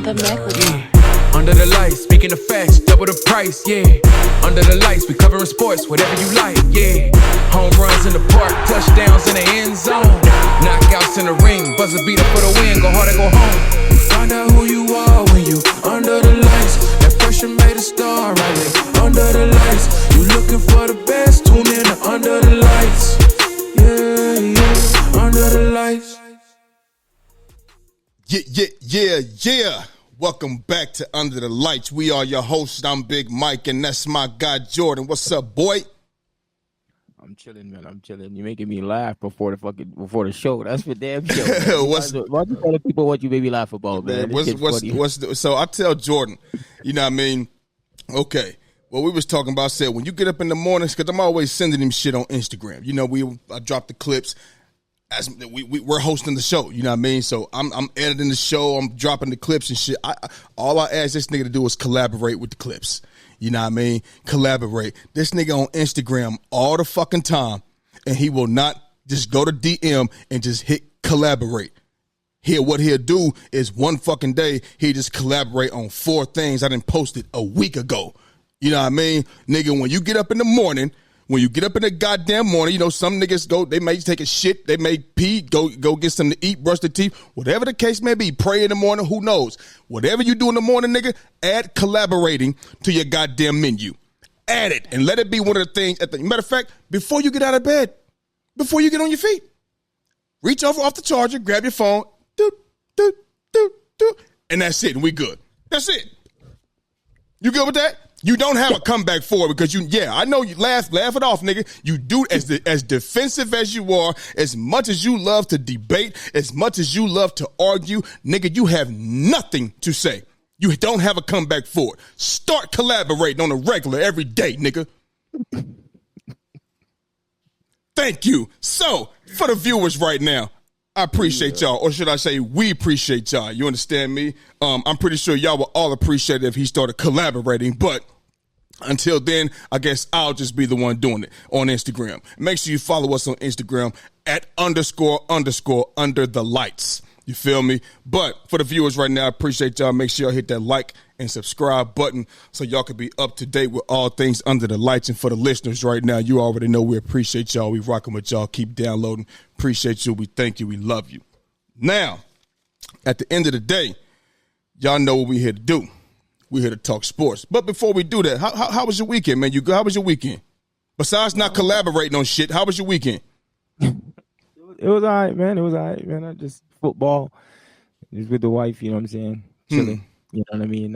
Under the lights, speaking of facts, double the price, yeah. Under the lights, we covering sports, whatever you like, yeah. Home runs in the park, touchdowns in the end zone. Knockouts in the ring, buzzer beater for the win, go hard or go home. Find out who you are when you under the lights. That pressure made a star, right there. Under the lights, you looking for the best, tune in to Under the Lights. Yeah, yeah, Under the Lights. Yeah. Welcome back to Under the Lights. We are your hosts. I'm Big Mike, and that's my guy, Jordan. What's up, boy? I'm chilling, man. I'm chilling. You're making me laugh before the show. That's for damn sure. Why you telling people what you made me laugh about, man? So I tell Jordan, you know what I mean? Okay. What we was talking about, I said, when you get up in the mornings, because I'm always sending him shit on Instagram. You know, I drop the clips. As we're hosting the show, you know what I mean? So I'm editing the show, I'm dropping the clips and shit. All I asked this nigga to do is collaborate with the clips. You know what I mean? Collaborate. This nigga on Instagram all the fucking time, and he will not just go to DM and just hit collaborate. What he'll do is one fucking day, he just collaborate on 4 things I done posted a week ago. You know what I mean? Nigga, when you get up in the morning, when you get up in the goddamn morning, you know, some niggas they may take a shit, they may pee, go get something to eat, brush their teeth, whatever the case may be, pray in the morning, who knows? Whatever you do in the morning, nigga, add collaborating to your goddamn menu. Add it and let it be one of the things. Matter of fact, before you get out of bed, before you get on your feet, reach over off the charger, grab your phone, and that's it, and we good. That's it. You good with that? You don't have a comeback for it because I know you laugh it off, nigga. You do as defensive as you are, as much as you love to debate, as much as you love to argue, nigga, you have nothing to say. You don't have a comeback for it. Start collaborating on a regular every day, nigga. Thank you. So, for the viewers right now, I appreciate y'all, or should I say we appreciate y'all. You understand me? I'm pretty sure y'all will all appreciate it if he started collaborating, but until then, I guess I'll just be the one doing it on Instagram. Make sure you follow us on Instagram at _ under the lights. You feel me? But for the viewers right now, I appreciate y'all. Make sure y'all hit that like and subscribe button so y'all can be up to date with all things Under the Lights. And for the listeners right now, you already know we appreciate y'all. We rocking with y'all. Keep downloading. Appreciate you. We thank you. We love you. Now, at the end of the day, y'all know what we here to do. We're here to talk sports. But before we do that, how was your weekend, man? How was your weekend? Besides not collaborating on shit, how was your weekend? It was all right, man. I just football. Just with the wife, you know what I'm saying? Chilling. You know what I mean?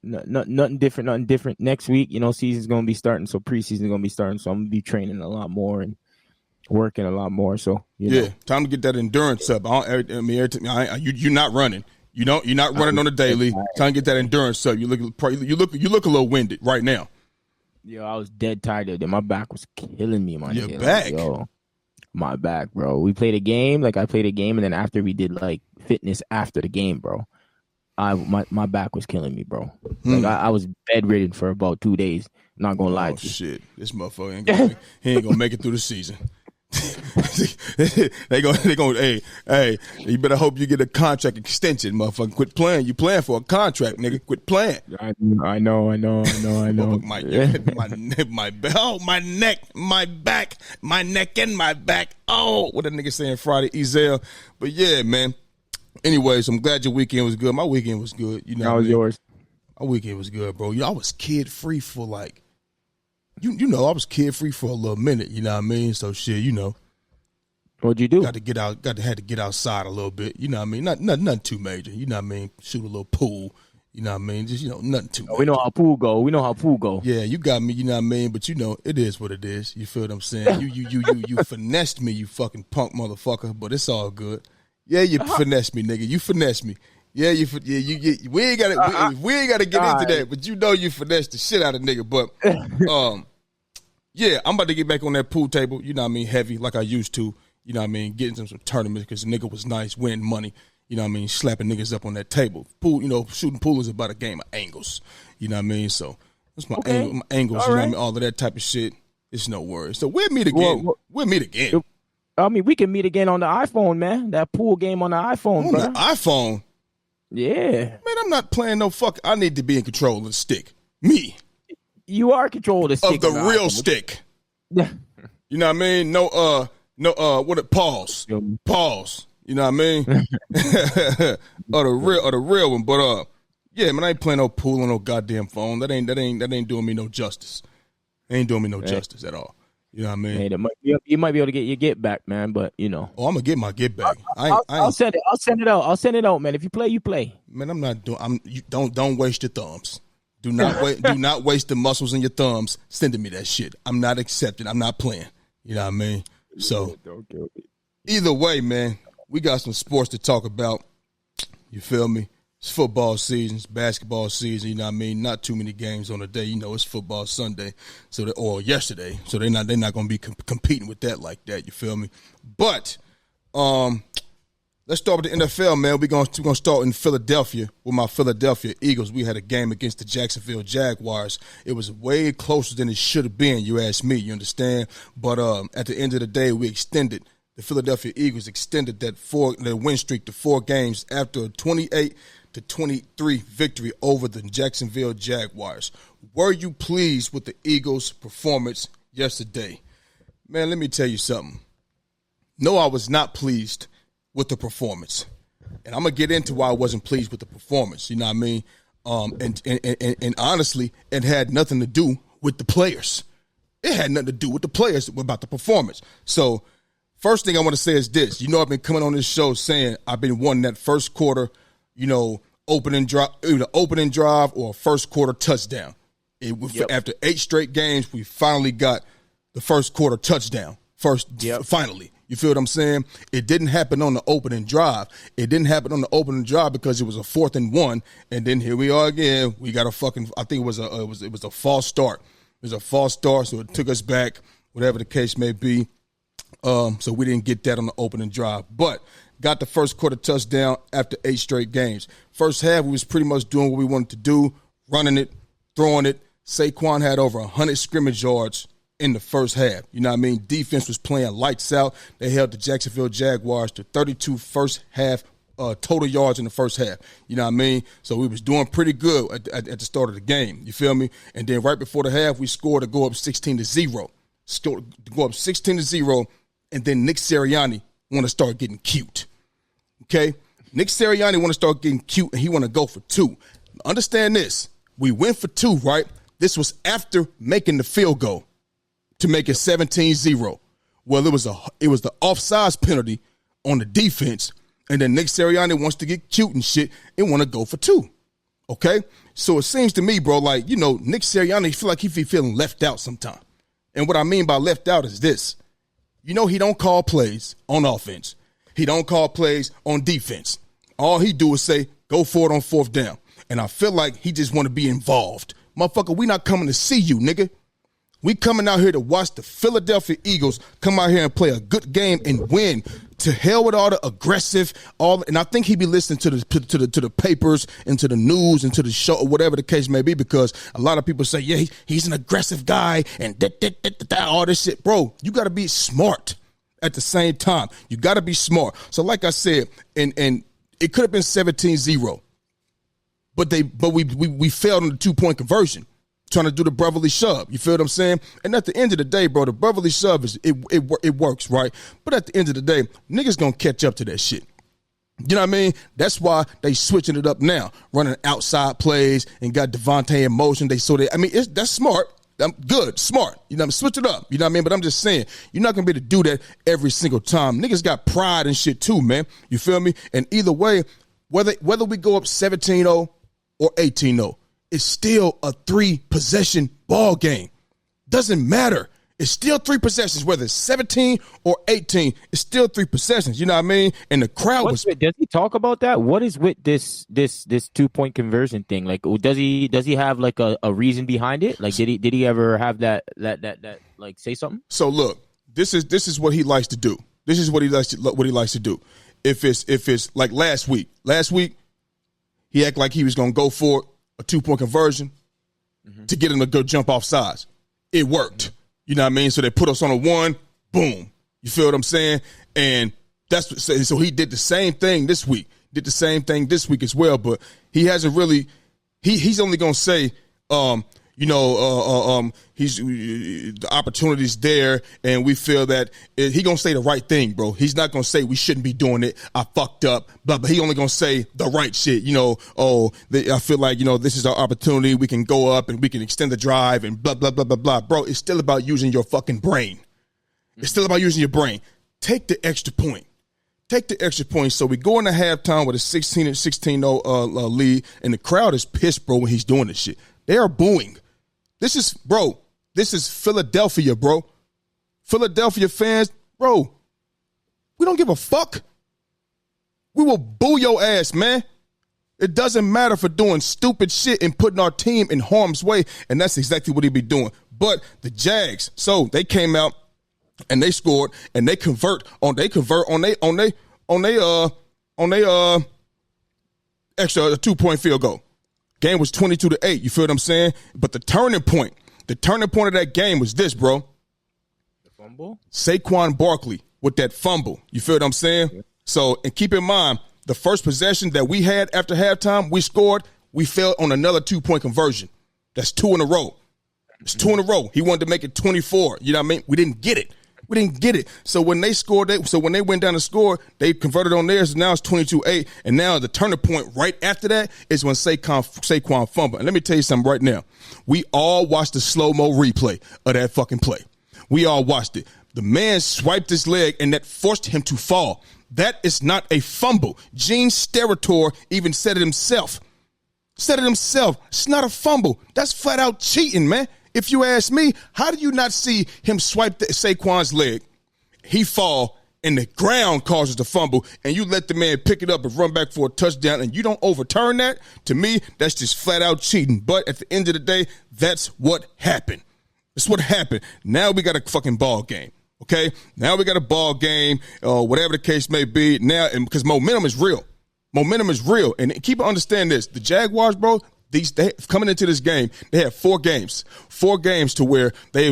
Nothing different. Next week, you know, season's gonna be starting, so preseason's gonna be starting. So I'm gonna be training a lot more and working a lot more. So you know. Time to get that endurance up. You're not running. You're not running on a daily. Time to get that endurance up. You look a little winded right now. Yo, I was dead tired of it. My back was killing me, man. Your back? My back, bro. We played a game. I played a game, and then after we did fitness after the game, bro. My back was killing me, bro. I was bedridden for about 2 days. Not gonna lie to you. Shit, this motherfucker ain't gonna make it through the season. they going hey, you better hope you get a contract extension, motherfucker. Quit playing. You playing for a contract, nigga. Quit playing. I know. my neck, my back, my neck and my back. Oh, what that nigga saying Friday, Ezel. But yeah, man. Anyways, I'm glad your weekend was good. My weekend was good. You know, how was yours? My weekend was good, bro. I was kid free for You know, I was kid free for a little minute, you know what I mean? So shit, you know. What'd you do? Had to get outside a little bit, you know what I mean? Nothing too major, you know what I mean? Shoot a little pool, you know what I mean? Just, nothing too major. We know how pool go. Yeah, you got me, you know what I mean? But it is what it is. You feel what I'm saying? You finessed me, you fucking punk motherfucker, but it's all good. Yeah, you finessed me, nigga. You finessed me. Yeah, we ain't gotta get into that, but you finessed the shit out of nigga. But yeah, I'm about to get back on that pool table, you know what I mean, heavy like I used to, you know what I mean, getting some tournaments because the nigga was nice, winning money, you know what I mean, slapping niggas up on that table. Pool, shooting pool is about a game of angles, you know what I mean? So that's my angles, all you know what I mean, all of that type of shit. It's no worries. So we'll meet again. We'll meet again. I mean, we can meet again on the iPhone, man. That pool game on the iPhone, bro. The iPhone? Yeah. Man, I'm not playing no fuck. I need to be in control of the stick. Me. You are control of the stick. Of the real stick. Yeah. You know what I mean? Pause. Pause. You know what I mean? or the real one. But yeah, man, I ain't playing no pool on no goddamn phone. That ain't doing me no justice. Ain't doing me no justice at all. You know what I mean? Hey, you might be able to get your get back, man. But you know, I'm gonna get my get back. I'll send it. I'll send it out. I'll send it out, man. If you play, you play. Man, I'm not doing. Don't waste your thumbs. Do not waste the muscles in your thumbs sending me that shit. I'm not accepting. I'm not playing. You know what I mean? So either way, man, we got some sports to talk about. You feel me? It's football season, it's basketball season, you know what I mean? Not too many games on a day. You know, it's football Sunday, or yesterday. So they're not going to be competing with that like that, you feel me? But let's start with the NFL, man. We're going to start in Philadelphia with my Philadelphia Eagles. We had a game against the Jacksonville Jaguars. It was way closer than it should have been, you ask me, you understand? But at the end of the day, the Philadelphia Eagles extended their win streak to 4 games after a 28-23 victory over the Jacksonville Jaguars. Were you pleased with the Eagles' performance yesterday? Man, let me tell you something. No, I was not pleased with the performance. And I'm going to get into why I wasn't pleased with the performance, you know what I mean? And honestly, it had nothing to do with the players. It had nothing to do with the players about the performance. So first thing I want to say is this. You know, I've been coming on this show saying I've been wanting that first quarter, you know, opening drive or a first quarter touchdown. After 8 straight games, we finally got the first quarter touchdown. Finally. You feel what I'm saying? It didn't happen on the opening drive. It didn't happen on the opening drive because it was a 4th and 1, and then here we are again. We got I think it was a false start. It was a false start, so it took us back, whatever the case may be. So we didn't get that on the opening drive, but got the first quarter touchdown after 8 straight games. First half, we was pretty much doing what we wanted to do, running it, throwing it. Saquon had over 100 scrimmage yards in the first half. You know what I mean? Defense was playing lights out. They held the Jacksonville Jaguars to 32 first half total yards in the first half. You know what I mean? So we was doing pretty good at the start of the game. You feel me? And then right before the half, we scored to go up 16-0. To go up 16-0, and then Nick Sirianni want to start getting cute. Okay? Nick Sirianni want to start getting cute, and he want to go for 2. Understand this. We went for 2, right? This was after making the field goal to make it 17-0. Well, it was the offsides penalty on the defense, and then Nick Sirianni wants to get cute and shit and want to go for 2. Okay? So it seems to me, bro, like, you know, Nick Sirianni feel like he feeling left out sometimes. And what I mean by left out is this. You know, he don't call plays on offense. He don't call plays on defense. All he do is say, go for it on 4th down. And I feel like he just want to be involved. Motherfucker, we not coming to see you, nigga. We coming out here to watch the Philadelphia Eagles come out here and play a good game and win. To hell with all the aggressive, and I think he be listening to the papers and to the news and to the show or whatever the case may be, because a lot of people say, yeah, he's an aggressive guy and all this shit. Bro, you got to be smart at the same time. You got to be smart. So like I said, and it could have been 17-0, but we failed on the 2-point conversion, trying to do the brotherly shove. You feel what I'm saying? And at the end of the day, bro, the brotherly shove it works, right? But at the end of the day, niggas gonna catch up to that shit. You know what I mean? That's why they switching it up now, running outside plays and got Devontae in motion. That's smart. I'm good, smart. You know what I mean? Switch it up. You know what I mean? But I'm just saying, you're not gonna be able to do that every single time. Niggas got pride and shit too, man. You feel me? And either way, whether we go up 17-0 or 18-0, it's still a 3-possession ball game. Doesn't matter. It's still 3 possessions, whether it's 17 or 18. It's still 3 possessions. You know what I mean? And the crowd does he talk about that? What is with this 2-point conversion thing? Like, does he have like a reason behind it? Like, did he ever have that like say something? So look, this is what he likes to do. This is what he likes to do. If it's like last week he acted like he was gonna go for it. A 2-point conversion to get him to go jump off sides. It worked. You know what I mean? So they put us on a 1, boom. You feel what I'm saying? And so he did the same thing this week. did the same thing this week as well, but he hasn't really. He's only gonna say, he's the opportunity's there, and we feel that he gonna say the right thing, bro. He's not gonna say we shouldn't be doing it. I fucked up, but he only gonna say the right shit. I feel like this is our opportunity. We can go up and we can extend the drive and blah blah blah blah blah. Bro, it's still about using your fucking brain. It's still about using your brain. Take the extra point. Take the extra point. So we go into halftime with a 16-0 lead, and the crowd is pissed, bro, when he's doing this shit. They are booing. This is Philadelphia, bro. Philadelphia fans, bro, we don't give a fuck. We will boo your ass, man. It doesn't matter for doing stupid shit and putting our team in harm's way, and that's exactly what he be doing. But the Jags, so they came out and they scored and they convert on they extra 2-point field goal. Game was 22-8. You feel what I'm saying? But the turning point of that game was this, bro. The fumble? Saquon Barkley with that fumble. You feel what I'm saying? Yeah. So, and keep in mind, the first possession that we had after halftime, we scored, we fell on another 2-point conversion. That's 2 in a row. It's 2 in a row. He wanted to make it 24. You know what I mean? We didn't get it. So when they scored, when they went down to score, they converted on theirs. Now it's 22-8. And now the turning point right after that is when Saquon fumbled. And let me tell you something right now. We all watched the slow-mo replay of that fucking play. We all watched it. The man swiped his leg, and that forced him to fall. That is not a fumble. Gene Steratore even said it himself. It's not a fumble. That's flat out cheating, man. If you ask me, how do you not see him swipe Saquon's leg? He fall, and the ground causes the fumble, and you let the man pick it up and run back for a touchdown, and you don't overturn that? To me, that's just flat out cheating. But at the end of the day, that's what happened. That's what happened. Now we got a fucking ball game. Okay? Now we got a ball game, whatever the case may be. Now, and because momentum is real. And keep understand this. The Jaguars, bro, they coming into this game, they had 4 games to where they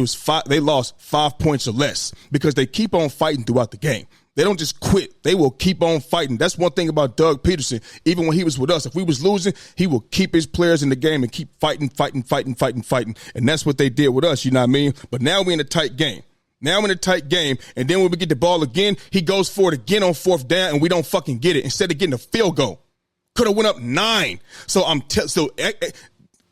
lost 5 points or less because they keep on fighting throughout the game. They don't just quit. They will keep on fighting. That's one thing about Doug Peterson. Even when he was with us, if we was losing, he will keep his players in the game and keep fighting. And that's what they did with us, you know what I mean? But now we're in a tight game. And then when we get the ball again, he goes for it again on 4th down, and we don't fucking get it. Instead of getting a field goal, could have went up 9. So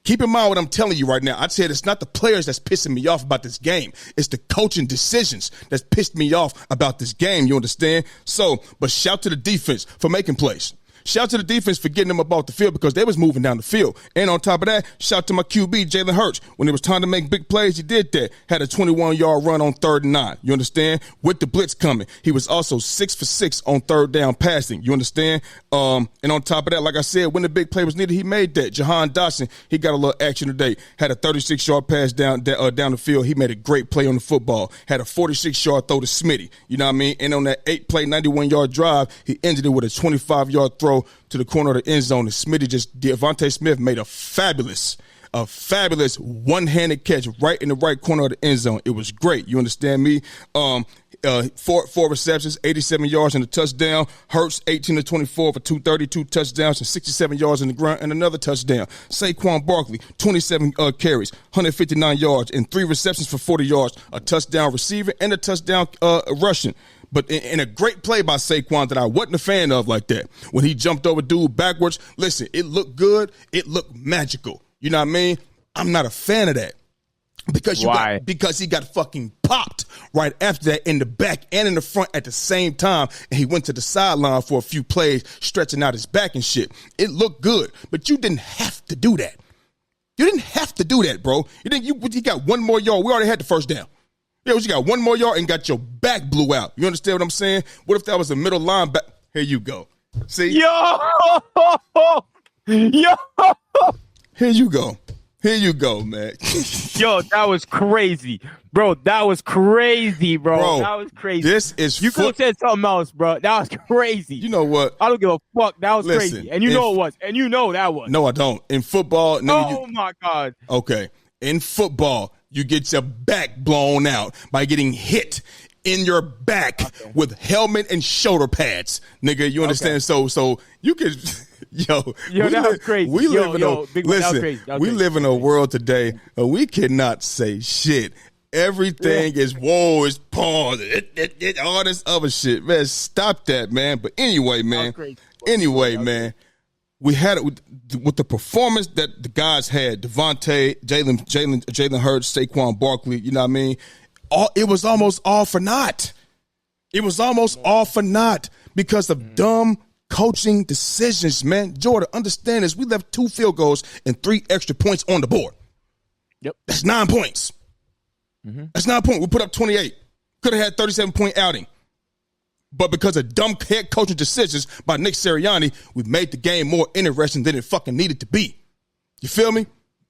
keep in mind what I'm telling you right now. I said it's not the players that's pissing me off about this game. It's the coaching decisions that's pissed me off about this game. You understand? So, but shout to the defense for making plays. Shout to the defense for getting them up off the field because they was moving down the field. And on top of that, shout to my QB, Jalen Hurts. When it was time to make big plays, he did that. Had a 21-yard run on 3rd and 9. You understand? With the blitz coming. He was also 6 for 6 on 3rd down passing. You understand? And on top of that, like I said, when the big play was needed, he made that. Jahan Dotson, he got a little action today. Had a 36-yard pass down the field. He made a great play on the football. Had a 46-yard throw to Smitty. You know what I mean? And on that 8-play, 91-yard drive, he ended it with a 25-yard throw to the corner of the end zone. And Devontae Smith made a fabulous one-handed catch right in the right corner of the end zone. It was great. You understand me? Four receptions, 87 yards and a touchdown. Hurts 18-24 for 232 touchdowns and 67 yards in the ground and another touchdown. Saquon Barkley, 27 carries, 159 yards and 3 receptions for 40 yards, a touchdown receiving and a touchdown rushing. But in a great play by Saquon that I wasn't a fan of like that. When he jumped over dude backwards, listen, it looked good. It looked magical. You know what I mean? I'm not a fan of that. Because he got fucking popped right after that in the back and in the front at the same time. And he went to the sideline for a few plays, stretching out his back and shit. It looked good, but you didn't have to do that. You didn't have to do that, bro. You got 1 more yard. We already had the 1st down. Yeah, you got 1 more yard and got your back blew out. You understand what I'm saying? What if that was a middle linebacker? Here you go. See? Yo! Here you go, man. Yo, that was crazy. Bro, that was crazy, bro. That was crazy. This is You could have said something else, bro. That was crazy. You know what? I don't give a fuck. That was crazy. And you know it was. And you know that was. No, I don't. In football. No, my God. Okay. In football, you get your back blown out by getting hit in your back with helmet and shoulder pads, nigga. You understand? So you could, yo, that was crazy. We live in a world today where we cannot say shit. Everything is is pause, all this other shit, man. Stop that, man. But anyway, man. We had it with the performance that the guys had. Devontae, Jalen Hurts, Saquon Barkley. You know what I mean? It was almost all for naught. It was almost all for naught because of dumb coaching decisions, man. Jordan, understand this. We left 2 field goals and 3 extra points on the board. Yep. That's 9 points. Mm-hmm. That's 9 points. We put up 28. Could have had 37-point outing. But because of dumb head coaching decisions by Nick Sirianni, we made the game more interesting than it fucking needed to be. You feel me?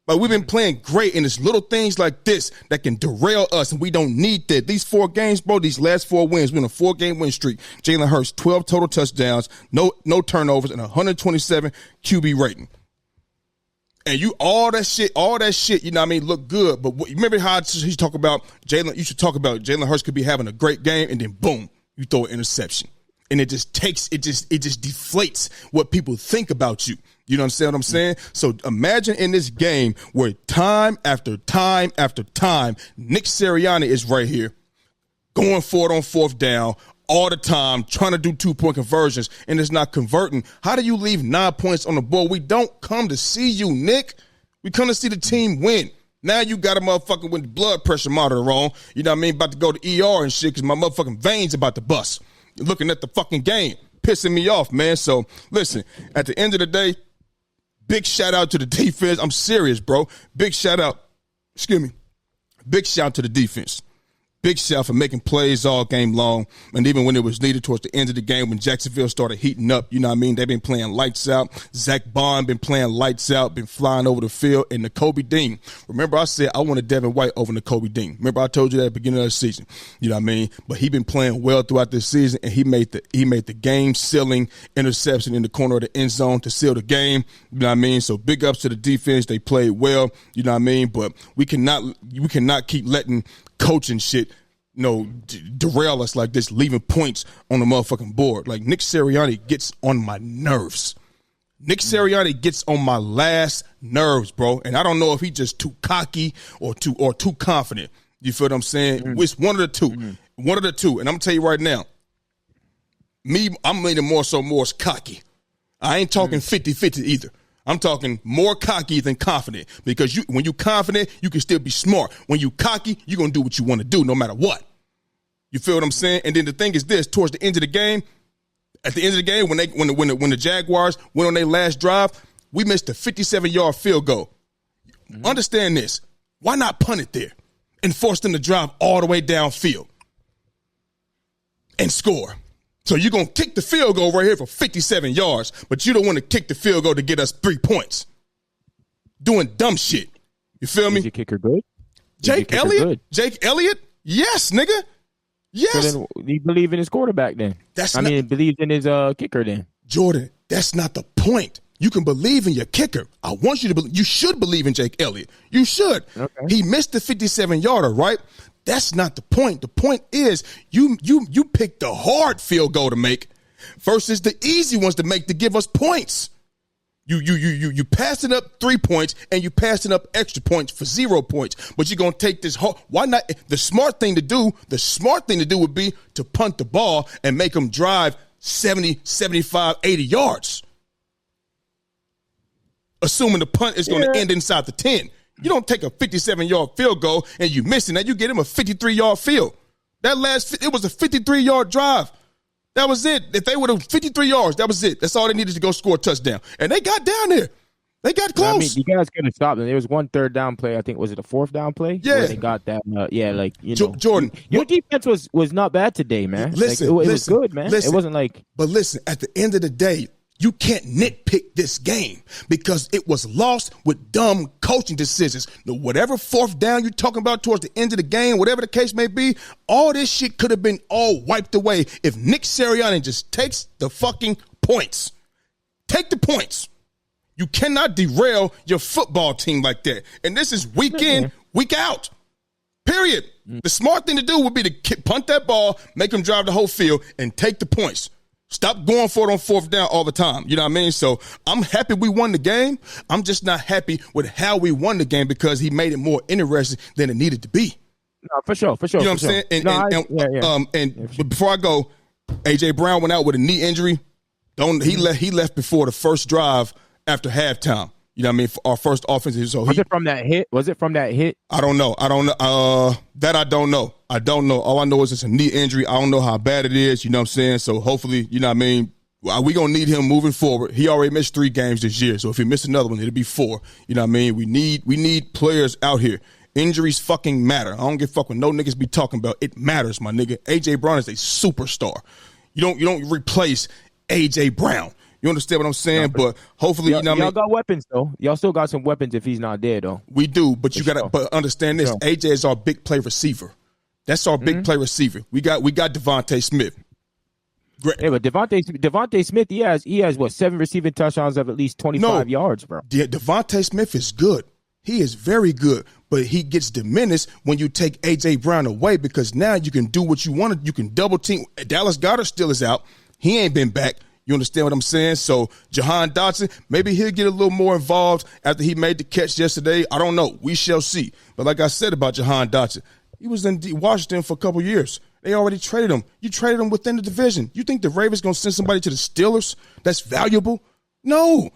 But we've been playing great, and it's little things like this that can derail us, and we don't need that. These 4 games, bro, these last 4 wins, we're on a 4-game win streak. Jalen Hurts, 12 total touchdowns, no turnovers, and 127 QB rating. And all that shit, you know what I mean, look good. But you remember how he talk about Jalen? You should talk about Jalen Hurts could be having a great game, and then boom, you throw an interception. And it just deflates what people think about you. You understand what I'm saying? So imagine in this game where time after time after time, Nick Sirianni is right here going for it on 4th down all the time, trying to do 2-point conversions, and it's not converting. How do you leave 9 points on the board? We don't come to see you, Nick. We come to see the team win. Now you got a motherfucker with the blood pressure monitor on, you know what I mean, about to go to ER and shit because my motherfucking veins about to bust. You're looking at the fucking game, pissing me off, man. So, listen, at the end of the day, big shout out to the defense. I'm serious, bro. Big shout out to the defense. Big shout for making plays all game long. And even when it was needed towards the end of the game, when Jacksonville started heating up, you know what I mean? They've been playing lights out. Zach Bond been playing lights out, been flying over the field. And Nakobe Dean. Remember I said I wanted Devin White over Nakobe Dean. Remember I told you that at the beginning of the season. You know what I mean? But he been playing well throughout this season, and he made the game-sealing interception in the corner of the end zone to seal the game. You know what I mean? So big ups to the defense. They played well. You know what I mean? But we cannot keep letting coaching shit, derail us like this, leaving points on the motherfucking board. Like, Nick Sirianni gets on my nerves. Nick Sirianni gets on my last nerves, bro. And I don't know if he's just too cocky or too confident. You feel what I'm saying? Mm-hmm. It's one of the two. Mm-hmm. One of the two. And I'm going to tell you right now, I'm leaning more cocky. I ain't talking 50-50 either. I'm talking more cocky than confident, because when you confident, you can still be smart. When you cocky, you're going to do what you want to do no matter what. You feel what I'm saying? And then the thing is this, towards the end of the game, at the end of the game, when the Jaguars went on their last drive, we missed a 57-yard field goal. Mm-hmm. Understand this. Why not punt it there and force them to drive all the way downfield and score? So you're going to kick the field goal right here for 57 yards, but you don't want to kick the field goal to get us 3 points. Doing dumb shit. You feel me? Is your kicker good? Jake Elliott? Jake Elliott? Yes, nigga. Yes. So then you believe in his quarterback then? Believe in his kicker then? Jordan, that's not the point. You can believe in your kicker. I want you to believe. You should believe in Jake Elliott. You should. Okay. He missed the 57-yarder, right? That's not the point. The point is you picked the hard field goal to make versus the easy ones to make to give us points. You passing up 3 points and you passing up extra points for 0 points. But you're gonna take this whole. Why not? The smart thing to do would be to punt the ball and make them drive 70, 75, 80 yards. Assuming the punt is going to end inside the 10. You don't take a 57-yard field goal and you miss it. Now you get him a 53-yard field. It was a 53-yard drive. That was it. If they would have 53 yards, that was it. That's all they needed to go score a touchdown. And they got down there. They got close. You guys could have stopped them. There was one third down play. I think, was it a fourth down play? Yeah. Where they got that. Jordan. Your defense was not bad today, man. Listen, it was good, man. It wasn't like. But listen, at the end of the day, you can't nitpick this game because it was lost with dumb coaching decisions. Whatever fourth down you're talking about towards the end of the game, whatever the case may be, all this shit could have been all wiped away if Nick Sirianni just takes the fucking points. Take the points. You cannot derail your football team like that. And this is week in, week out. Period. The smart thing to do would be to punt that ball, make him drive the whole field, and take the points. Stop going for it on fourth down all the time. You know what I mean? So I'm happy we won the game. I'm just not happy with how we won the game because he made it more interesting than it needed to be. No, for sure. You know what I'm saying? And before I go, A.J. Brown went out with a knee injury. He left before the first drive after halftime. You know what I mean? For our first offensive. So was it from that hit? I don't know. That I don't know. All I know is it's a knee injury. I don't know how bad it is. You know what I'm saying? So hopefully, you know what I mean? We going to need him moving forward. He already missed 3 games this year. So if he missed another one, it'll be 4. You know what I mean? We need players out here. Injuries fucking matter. I don't give a fuck what no niggas be talking about. It matters, my nigga. A.J. Brown is a superstar. You don't replace A.J. Brown. You understand what I'm saying? But hopefully, you know what I mean? Y'all got weapons, though. Y'all still got some weapons if he's not there, though. We do, but but understand this. A.J. is our big play receiver. That's our big play receiver. We got Devontae Smith. Great. Yeah, but Devontae Smith, he has what, 7 receiving touchdowns of at least 25 yards, bro. Devontae Smith is good. He is very good, but he gets diminished when you take A.J. Brown away because now you can do what you want. You can double team. Dallas Goedert still is out. He ain't been back. You understand what I'm saying? So Jahan Dotson, maybe he'll get a little more involved after he made the catch yesterday. I don't know. We shall see. But like I said about Jahan Dotson, he was in Washington for a couple years. They already traded him. You traded him within the division. You think the Ravens going to send somebody to the Steelers that's valuable? No.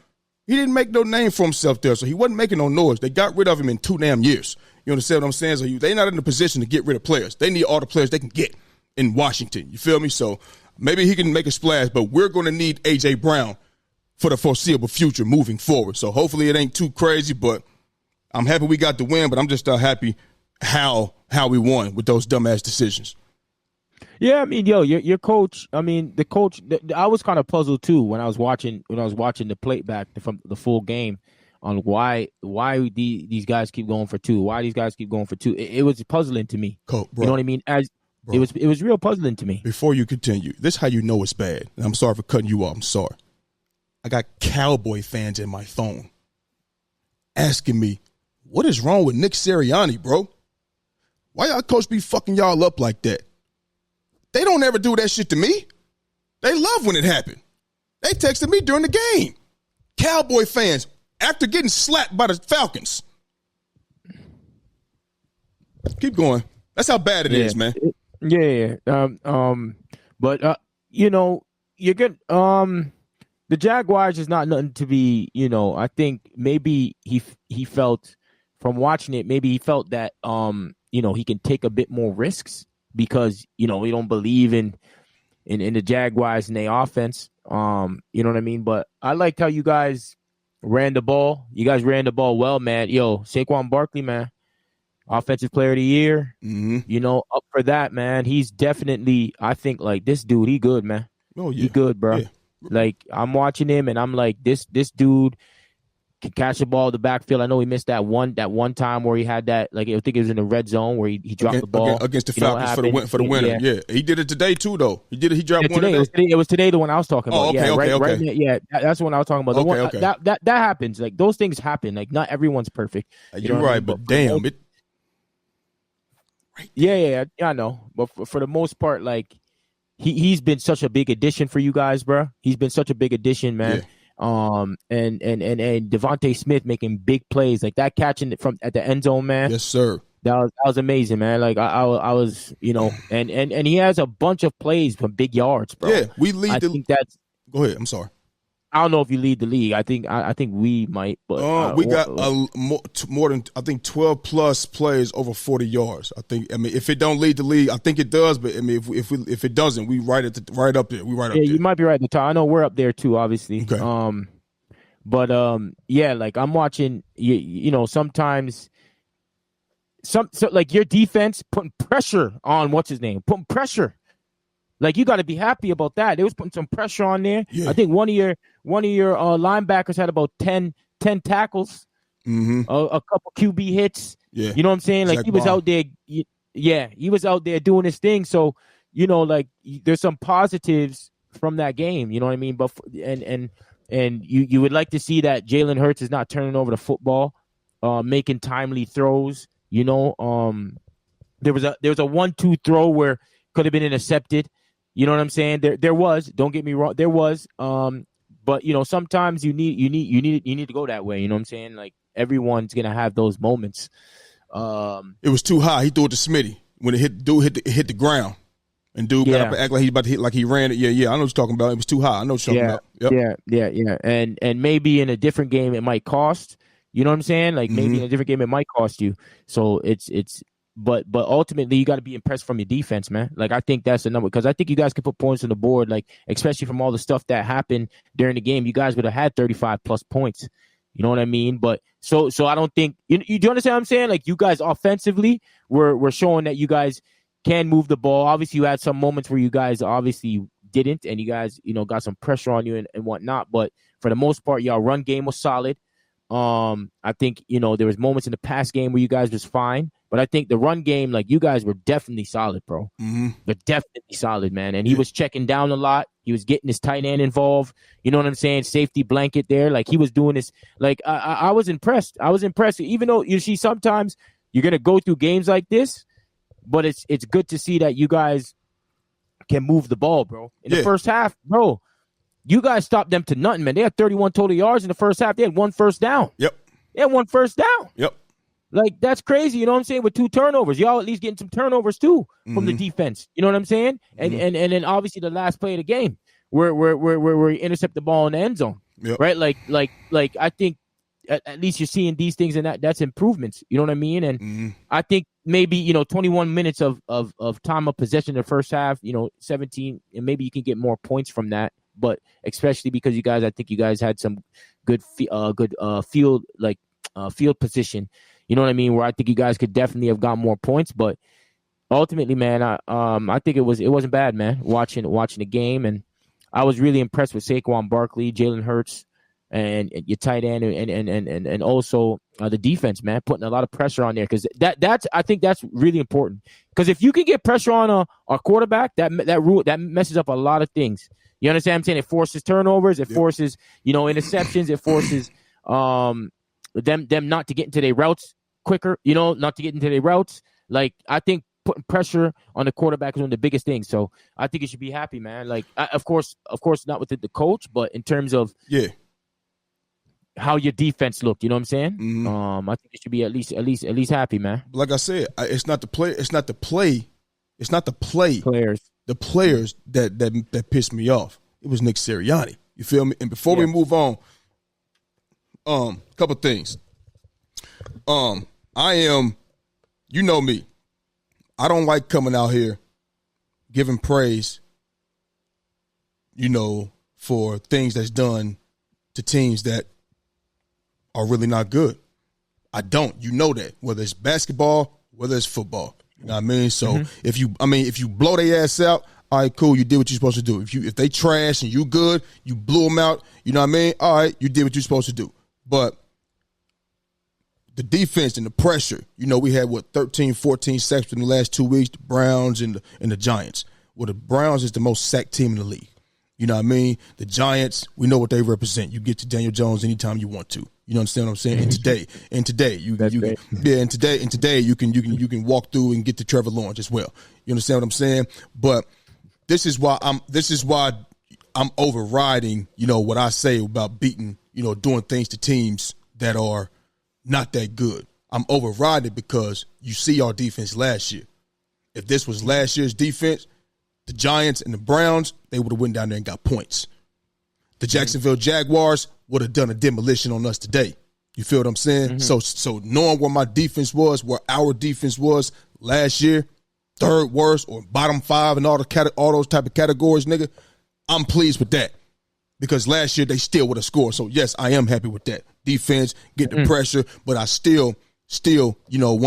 He didn't make no name for himself there, so he wasn't making no noise. They got rid of him in 2 damn years. You understand what I'm saying? So they're not in a position to get rid of players. They need all the players they can get in Washington. You feel me? So maybe he can make a splash, but we're going to need A.J. Brown for the foreseeable future moving forward. So hopefully it ain't too crazy, but I'm happy we got the win, but I'm just happy how we won with those dumbass decisions. Yeah, I mean, your coach. I mean, the coach. I was kind of puzzled too when I was watching the playback from the full game on why these guys keep going for 2. Why these guys keep going for 2? It was puzzling to me. Bro, you know what I mean? It was real puzzling to me. Before you continue, this is how you know it's bad. And I'm sorry for cutting you off. I'm sorry. I got Cowboy fans in my phone asking me, what is wrong with Nick Sirianni, bro? Why y'all coach be fucking y'all up like that? They don't ever do that shit to me. They love when it happened. They texted me during the game. Cowboy fans, after getting slapped by the Falcons. Keep going. That's how bad it is, man. Yeah. But you know, you're good. The Jaguars is not nothing to be. You know, I think maybe he felt from watching it. Maybe he felt that you know, he can take a bit more risks. Because, you know, we don't believe in the Jaguars and their offense. You know what I mean? But I liked how you guys ran the ball. You guys ran the ball well, man. Yo, Saquon Barkley, man. Offensive player of the year. Mm-hmm. You know, up for that, man. He's definitely, I think, like, this dude, he good, man. Oh, yeah. He good, bro. Yeah. Like, I'm watching him, and I'm like, this dude can catch the ball in the backfield. I know he missed that one time where he had that, like, I think it was in the red zone where he dropped the ball against the Falcons for the winner. Yeah, he did it today too, though. He dropped one today. It was today the one I was talking about. Okay. Right, that's the one I was talking about. Okay. That happens. Like, those things happen. Like, not everyone's perfect. You're right, but damn it. Yeah, I know. But for the most part, like, he's been such a big addition for you guys, bro. He's been such a big addition, man. Yeah. And Devontae Smith making big plays like that, catching it from at the end zone, man. Yes, sir. That was amazing, man. Like I was, you know, and he has a bunch of plays from big yards, bro. Yeah, we lead. I think that's. Go ahead. I'm sorry. I don't know if you lead the league. I think we might, but we got more than I think 12 plus plays over 40 yards. I mean, if it don't lead the league, I think it does. But I mean, if it doesn't, we right up there. We right up there. You might be right at the top. I know we're up there too, obviously. Okay. Yeah, like I'm watching. You know, sometimes so like your defense putting pressure on what's his name, putting pressure. Like, you got to be happy about that. They was putting some pressure on there. Yeah. I think one of your linebackers had about 10 tackles, a couple QB hits. Yeah. You know what I'm saying? Like, he was out there. Yeah, he was out there doing his thing. So, you know, like, there's some positives from that game. You know what I mean? But and you would like to see that Jalen Hurts is not turning over the football, making timely throws. You know, There was a 1-2 throw where could have been intercepted. You know what I'm saying? There was. Don't get me wrong. There was. But sometimes you need to go that way. You know what I'm saying? Like everyone's gonna have those moments. It was too high. He threw it to Smitty when it hit the ground. And dude got up and act like he's about to hit, like he ran it. Yeah, I know what you're talking about. It was too high. I know what you're talking about. Yep. Yeah. And maybe in a different game it might cost. You know what I'm saying? Like maybe in a different game it might cost you. So but ultimately you got to be impressed from your defense, man. Like I think that's the number, because I think you guys can put points on the board. Like especially from all the stuff that happened during the game, you guys would have had 35 plus points. You know what I mean? But so I don't think you do understand what I'm saying? Like you guys offensively were showing that you guys can move the ball. Obviously, you had some moments where you guys obviously didn't, and you guys, got some pressure on you and whatnot. But for the most part, y'all run game was solid. I think, there was moments in the pass game where you guys was fine. But I think the run game, like you guys were definitely solid, bro. They're definitely solid, man. And he was checking down a lot. He was getting his tight end involved. You know what I'm saying? Safety blanket there. Like he was doing this. Like I was impressed. Even though you see sometimes you're going to go through games like this. But it's good to see that you guys can move the ball, bro. In the first half, bro, you guys stopped them to nothing, man. They had 31 total yards in the first half. They had 1 first down. Yep. They had 1 first down. Yep. Like, that's crazy. You know what I'm saying? With 2 turnovers. Y'all at least getting some turnovers, too, from the defense. You know what I'm saying? And then obviously the last play of the game where we intercept the ball in the end zone. Yep. Right? Like I think at least you're seeing these things, and that's improvements. You know what I mean? And I think maybe 21 minutes of time of possession in the first half, 17, and maybe you can get more points from that. But especially because I think you guys had some good field position. You know what I mean? Where I think you guys could definitely have got more points. But ultimately, man, I think it wasn't bad, man. Watching the game, and I was really impressed with Saquon Barkley, Jalen Hurts, and your tight end, and also the defense, man, putting a lot of pressure on there, because I think that's really important. Because if you can get pressure on a quarterback, that messes up a lot of things. You understand what I'm saying? It forces turnovers, it forces interceptions, it forces them not to get into their routes quicker, not to get into their routes. Like I think putting pressure on the quarterback is one of the biggest things. So I think you should be happy, man. Like of course not with the coach, but in terms of how your defense looked, you know what I'm saying? I think you should be at least happy, man. Like I said, it's not the play. Players. The players that pissed me off. It was Nick Sirianni. You feel me? And before we move on, couple things. I am, you know me, I don't like coming out here giving praise, for things that's done to teams that are really not good. I don't. You know that. Whether it's basketball, whether it's football. You know what I mean? So if you blow their ass out, all right, cool, you did what you're supposed to do. If they trash and you good, you blew them out, you know what I mean? All right, you did what you're supposed to do. But the defense and the pressure, we had 13, 14 sacks in the last 2 weeks, the Browns and the Giants. Well, the Browns is the most sacked team in the league. You know what I mean? The Giants, we know what they represent. You get to Daniel Jones anytime you want to. You understand what I'm saying? And today you can walk through and get to Trevor Lawrence as well. You understand what I'm saying? But this is why I'm overriding, what I say about beating, doing things to teams that are not that good. I'm overriding it because you see our defense last year. If this was last year's defense, the Giants and the Browns, they would have went down there and got points. The Jacksonville Jaguars would have done a demolition on us today. You feel what I'm saying? So knowing where my defense was, where our defense was last year, third worst or bottom 5 and all those type of categories, nigga, I'm pleased with that. Because last year they still would have scored. So yes, I am happy with that. Defense, get the pressure, but I still, want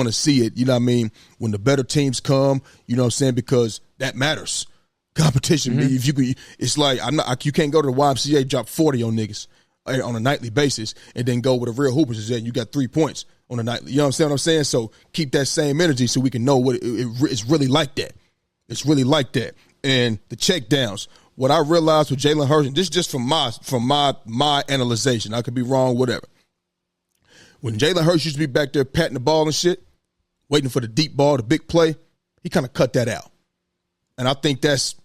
to see it, you know what I mean, when the better teams come, you know what I'm saying, because that matters. Competition, if you could, it's like you can't go to the YMCA, drop 40 on niggas on a nightly basis, and then go with a real hoopers and you got 3 points on a nightly. You know what I'm saying? So keep that same energy so we can know what it's really like that. It's really like that. And the check downs. What I realized with Jalen Hurts, and this is just from my analyzation, I could be wrong, whatever. When Jalen Hurts used to be back there patting the ball and shit, waiting for the deep ball, the big play. He kind of cut that out. And I think that's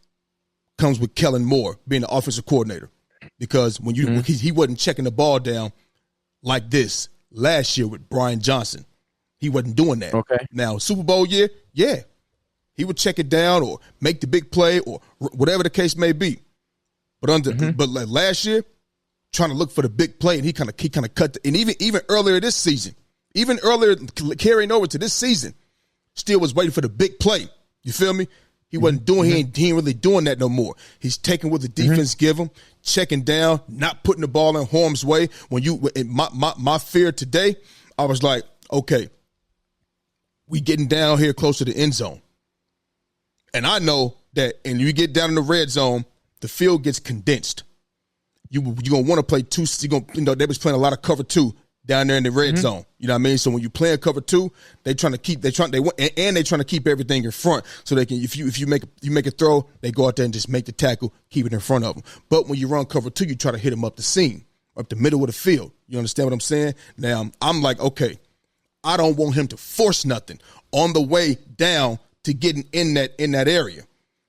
comes with Kellen Moore being the offensive coordinator, because when he wasn't checking the ball down like this last year with Brian Johnson. He wasn't doing that. Okay. Now, Super Bowl year, yeah, he would check it down or make the big play or whatever the case may be. But but like last year, trying to look for the big play, and he kind of cut. And even earlier this season, even earlier carrying over to this season, still was waiting for the big play. You feel me? He wasn't doing. He ain't really doing that no more. He's taking what the defense give him, checking down, not putting the ball in harm's way. When my fear today, I was like, okay, we getting down here close to the end zone, and I know that. And you get down in the red zone, the field gets condensed. You gonna want to play two. They was playing a lot of cover two down there in the red zone. You know what I mean? So when you play a cover two, they trying to keep everything in front, so they can if you make a throw, they go out there and just make the tackle, keep it in front of them. But when you run cover two, you try to hit them up the seam, up the middle of the field. You understand what I'm saying? Now I'm like, okay, I don't want him to force nothing on the way down to getting in that area.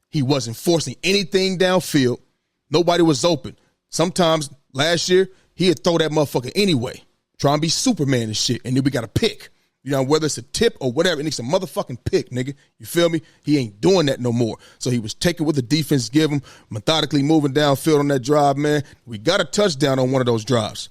He wasn't forcing anything downfield. Nobody was open. Sometimes last year he'd throw that motherfucker anyway. Try and be Superman and shit, and then we got to pick. You know, whether it's a tip or whatever, and it's a motherfucking pick, nigga. You feel me? He ain't doing that no more. So he was taking what the defense give him, methodically moving downfield on that drive, man. We got a touchdown on one of those drives,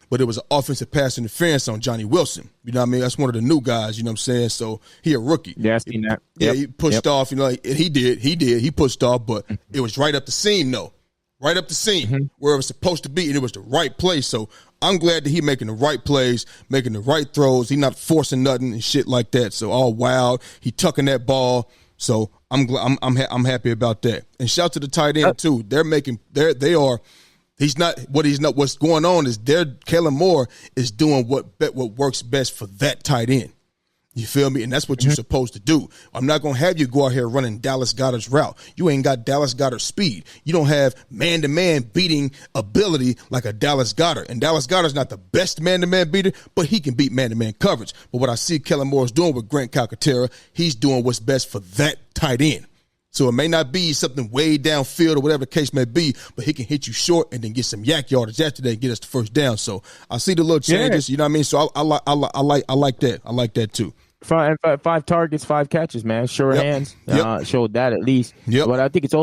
but it was an offensive pass interference on Johnny Wilson. You know what I mean? That's one of the new guys, you know what I'm saying? So he a rookie. Yeah, I seen that. Yeah, he pushed off, you know, he did. He pushed off, but it was right up the seam, though. Right up the seam where it was supposed to be, and it was the right place. So I'm glad that he making the right plays, making the right throws. He not forcing nothing and shit like that. So all wild, he tucking that ball. So I'm happy about that. And shout to the tight end too. What's going on is Kellen Moore is doing what works best for that tight end. You feel me? And that's what you're supposed to do. I'm not going to have you go out here running Dallas Goedert's route. You ain't got Dallas Goedert's speed. You don't have man-to-man beating ability like a Dallas Goedert. And Dallas Goedert's not the best man-to-man beater, but he can beat man-to-man coverage. But what I see Kellen Moore's doing with Grant Calcaterra, he's doing what's best for that tight end. So it may not be something way downfield or whatever the case may be, but he can hit you short and then get some yak yardage after that and get us the first down. So I see the little changes, you know what I mean? So I like that. I like that too. Five targets, 5 catches, man. Sure hands showed that at least. But I think it's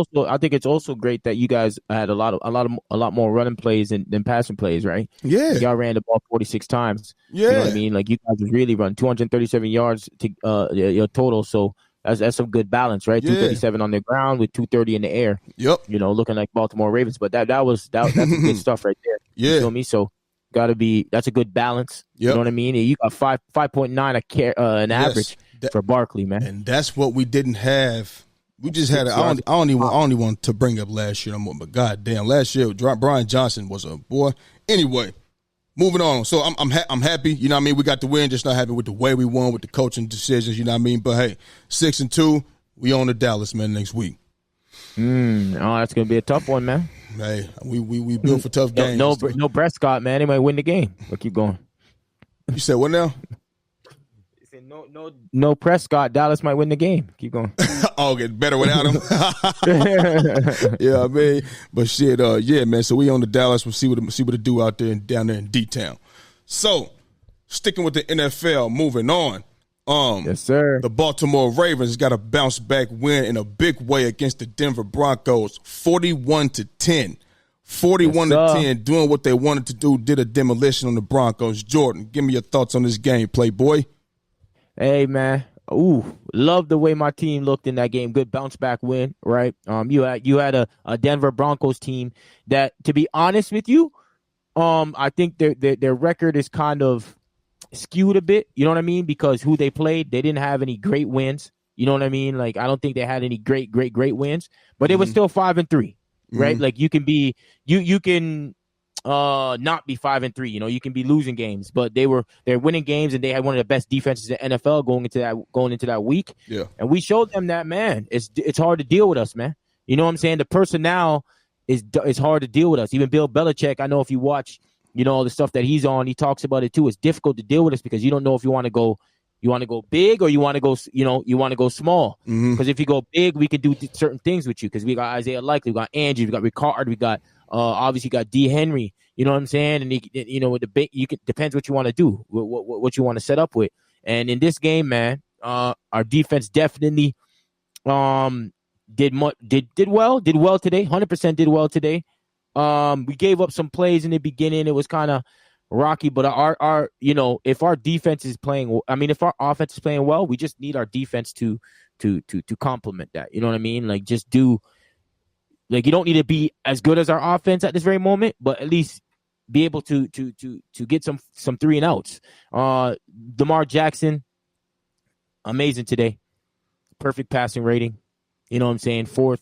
also great that you guys had a lot more running plays than passing plays, right? Yeah, y'all ran the ball 46 times. Yeah, you know what I mean. Like you guys really run 237 yards to your total. So that's some good balance, right? 237 on the ground with 230 in the air. Yep. You know, looking like Baltimore Ravens, but that's good stuff right there. Yeah. You feel me? So. That's a good balance. Yep. You know what I mean? You got 5.9 an average for Barkley, man. And that's what we didn't have. We just had. I don't even want to bring up last year no more. But goddamn, last year Brian Johnson was a boy. Anyway, moving on. So I'm happy. You know what I mean? We got the win. Just not happy with the way we won with the coaching decisions. You know what I mean? But hey, 6-2, we on to Dallas, man, next week. That's gonna be a tough one, man. Hey, we built for tough games. No Prescott, man. He might win the game. But keep going. You said what now? He said no Prescott. Dallas might win the game. Keep going. Oh, get better without him. Yeah, I mean, but shit, yeah, man. So we on the Dallas. We'll see what it do out there down there in D-Town. So sticking with the NFL, moving on. Yes, sir. The Baltimore Ravens got a bounce back win in a big way against the Denver Broncos, 41-10. 41-10, doing what they wanted to do, did a demolition on the Broncos. Jordan, give me your thoughts on this game, Playboy. Hey, man. Love the way my team looked in that game. Good bounce back win, right? You had a Denver Broncos team that, to be honest with you, I think their record is kind of skewed a bit, you know what I mean? Because who they played, they didn't have any great wins. You know what I mean? Like, I don't think they had any great wins, but it was still 5-3, right? Like you can be, you can not be 5-3, you know, you can be losing games, but they're winning games and they had one of the best defenses in the NFL going into that week. Yeah. And we showed them that, man, it's hard to deal with us, man. You know what I'm saying? The personnel is hard to deal with us. Even Bill Belichick, I know if you watch, you know, all the stuff that he's on, he talks about it too. It's difficult to deal with us because you don't know if you want to go You want to go big or you want to go, you want to go small. Because if you go big, we could do certain things with you. Because we got Isaiah Likely, we got Angie, we got Ricard, we got obviously got D. Henry. You know what I'm saying? And with the big, depends what you want to do, what you want to set up with. And in this game, man, our defense definitely did well today. 100% did well today. We gave up some plays in the beginning. It was kind of rocky, but our if our defense is playing, if our offense is playing well, we just need our defense to complement that. You know what I mean? Like, just do, like, you don't need to be as good as our offense at this very moment, but at least be able to get some 3 and outs. Lamar Jackson, amazing today. Perfect passing rating. You know what I'm saying? 4th,